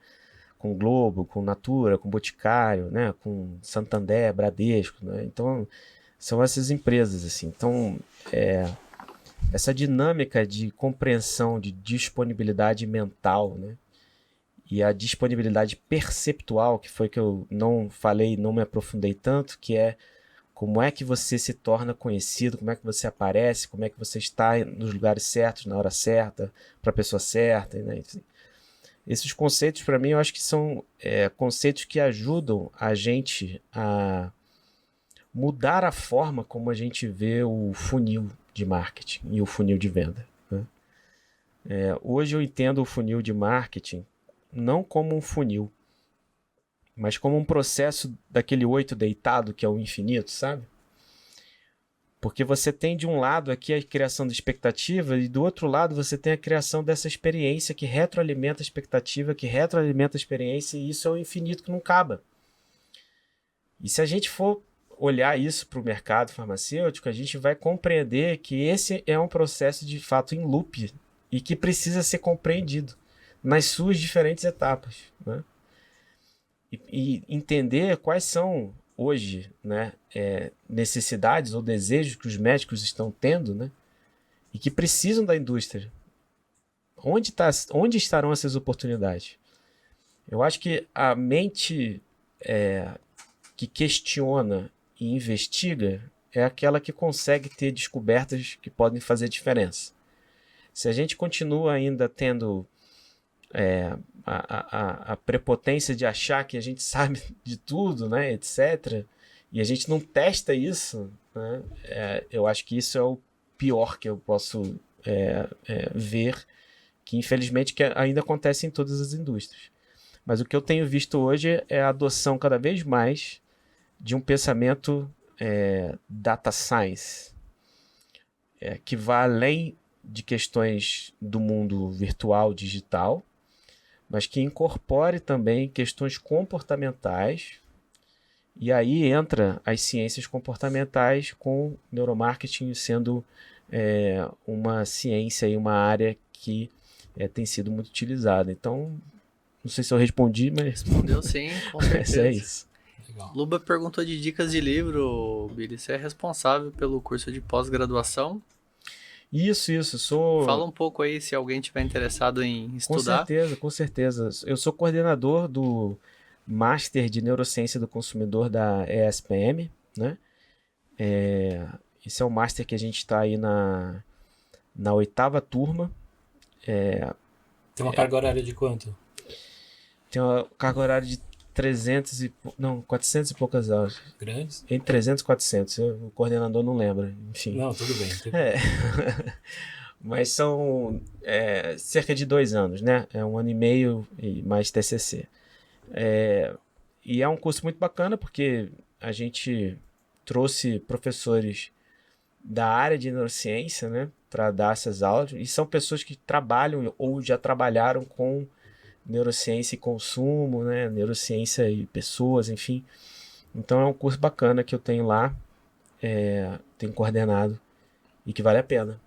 Globo, com Natura, com Boticário, né? Com Santander, Bradesco, né? Então, são essas empresas, assim. Então, essa dinâmica de compreensão, de disponibilidade mental, né? E a disponibilidade perceptual, que foi que eu não falei, não me aprofundei tanto, que é como é que você se torna conhecido, como é que você aparece, como é que você está nos lugares certos, na hora certa, para a pessoa certa, né? Esses conceitos, para mim, eu acho que são conceitos que ajudam a gente a mudar a forma como a gente vê o funil de marketing e o funil de venda, né? Hoje eu entendo o funil de marketing não como um funil, mas como um processo daquele 8 deitado que é o infinito, sabe? Porque você tem de um lado aqui a criação da expectativa e do outro lado você tem a criação dessa experiência que retroalimenta a expectativa, que retroalimenta a experiência, e isso é o infinito que não acaba. E se a gente for olhar isso para o mercado farmacêutico, a gente vai compreender que esse é um processo de fato em loop e que precisa ser compreendido nas suas diferentes etapas, né? E entender quais são hoje, né, necessidades ou desejos que os médicos estão tendo, né, e que precisam da indústria. Onde estarão essas oportunidades? Eu acho que a mente que questiona e investiga é aquela que consegue ter descobertas que podem fazer diferença. Se a gente continua ainda tendo a prepotência de achar que a gente sabe de tudo, né, etc., e a gente não testa isso, né, eu acho que isso é o pior que eu posso ver, que infelizmente que ainda acontece em todas as indústrias. Mas o que eu tenho visto hoje é a adoção cada vez mais de um pensamento data science, que vai além de questões do mundo virtual, digital, mas que incorpore também questões comportamentais, e aí entra as ciências comportamentais com neuromarketing sendo uma ciência e uma área que tem sido muito utilizada. Então, não sei se eu respondi, mas... Respondeu sim, com certeza. É isso. Legal. Luba perguntou de dicas de livro, Billy. Você é responsável pelo curso de pós-graduação. Isso, sou... Fala um pouco aí se alguém tiver interessado em estudar. Com certeza. Eu sou coordenador do Master de Neurociência do Consumidor da ESPM, né? Esse é o Master que a gente está aí na 8ª turma. Tem uma carga horária de quanto? Tem uma carga horária de 400 e poucas aulas. Grandes? Entre 300 e 400. O coordenador não lembra, enfim. Não, tudo bem. Mas são cerca de 2 anos, né? É 1 ano e meio e mais TCC. E é um curso muito bacana porque a gente trouxe professores da área de neurociência, né, para dar essas aulas, e são pessoas que trabalham ou já trabalharam com neurociência e consumo, né, neurociência e pessoas, enfim. Então é um curso bacana que eu tenho lá, tenho coordenado e que vale a pena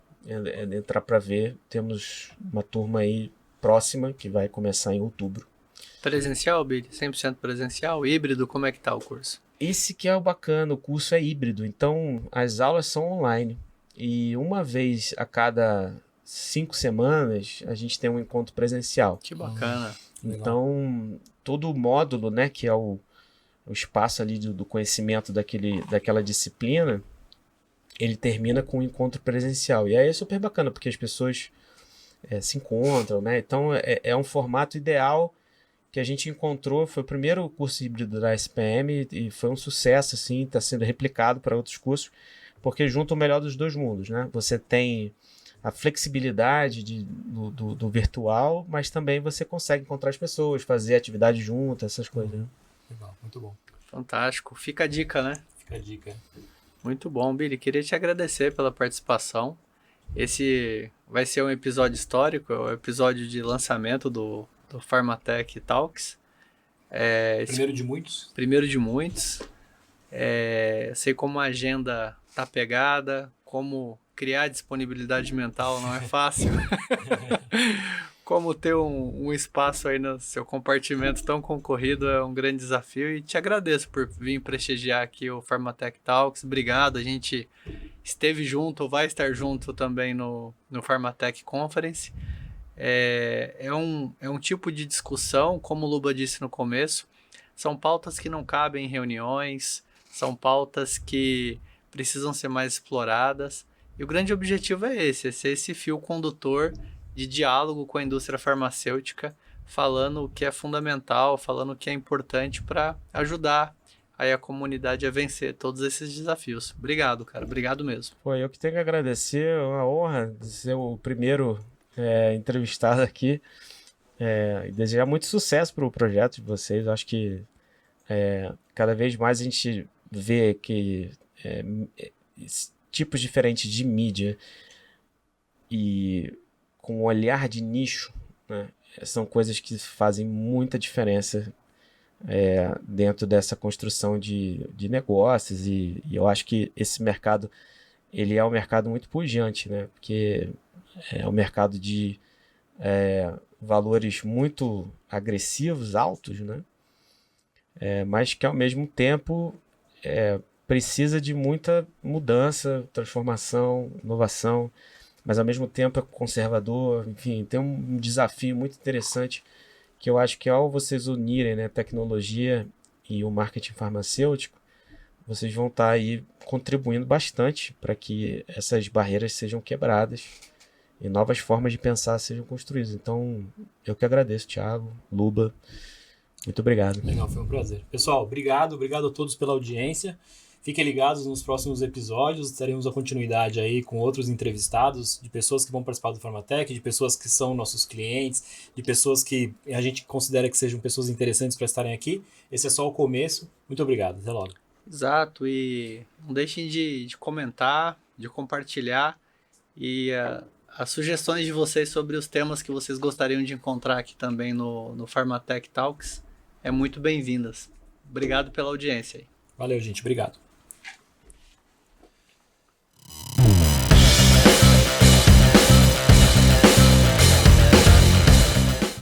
entrar para ver. Temos uma turma aí próxima que vai começar em outubro. Presencial, Billy? 100% presencial? Híbrido? Como é que tá o curso? Esse que é o bacana, o curso é híbrido, então as aulas são online. E uma vez a cada 5 semanas a gente tem um encontro presencial. Que bacana. Então, todo o módulo, né, que é o espaço ali do conhecimento daquela disciplina, ele termina com um encontro presencial. E aí é super bacana, porque as pessoas se encontram, né? Então, é um formato ideal que a gente encontrou. Foi o primeiro curso híbrido da SPM e foi um sucesso, assim, está sendo replicado para outros cursos, porque junta o melhor dos dois mundos, né? Você tem a flexibilidade do virtual, mas também você consegue encontrar as pessoas, fazer atividade junto, essas coisas. Né? Legal, muito bom. Fantástico. Fica a dica, né? Fica a dica. Muito bom, Billy. Queria te agradecer pela participação. Esse vai ser um episódio histórico, é o episódio de lançamento do Pharmatech Talks. Primeiro de muitos? Primeiro de muitos. Sei como a agenda tá pegada, como criar disponibilidade mental não é fácil. Como ter um espaço aí no seu compartimento tão concorrido é um grande desafio, e te agradeço por vir prestigiar aqui o Pharmatech Talks. Obrigado, a gente esteve junto, ou vai estar junto também no Pharmatech Conference. É um tipo de discussão, como o Luba disse no começo, são pautas que não cabem em reuniões, são pautas que precisam ser mais exploradas, e o grande objetivo é ser esse fio condutor de diálogo com a indústria farmacêutica falando o que é fundamental, falando o que é importante para ajudar aí a comunidade a vencer todos esses desafios. Obrigado, cara. Obrigado mesmo. Foi eu que tenho que agradecer, é uma honra de ser o primeiro entrevistado aqui. E desejar muito sucesso para o projeto de vocês. Eu acho que cada vez mais a gente vê que tipos diferentes de mídia e com um olhar de nicho, né, são coisas que fazem muita diferença dentro dessa construção de negócios, e eu acho que esse mercado ele é um mercado muito pujante, né, porque é um mercado de valores muito agressivos, altos, né, mas que ao mesmo tempo precisa de muita mudança, transformação, inovação, mas ao mesmo tempo é conservador. Enfim, tem um desafio muito interessante que eu acho que ao vocês unirem, né, tecnologia e o marketing farmacêutico, vocês vão estar aí contribuindo bastante para que essas barreiras sejam quebradas e novas formas de pensar sejam construídas. Então, eu que agradeço, Thiago, Luba, muito obrigado. Legal, foi um prazer. Pessoal, obrigado a todos pela audiência. Fiquem ligados nos próximos episódios, teremos a continuidade aí com outros entrevistados, de pessoas que vão participar do Farmatech, de pessoas que são nossos clientes, de pessoas que a gente considera que sejam pessoas interessantes para estarem aqui. Esse é só o começo. Muito obrigado, até logo. Exato, e não deixem de comentar, de compartilhar, e as sugestões de vocês sobre os temas que vocês gostariam de encontrar aqui também no Farmatech Talks é muito bem-vindas. Obrigado pela audiência aí. Valeu, gente. Obrigado.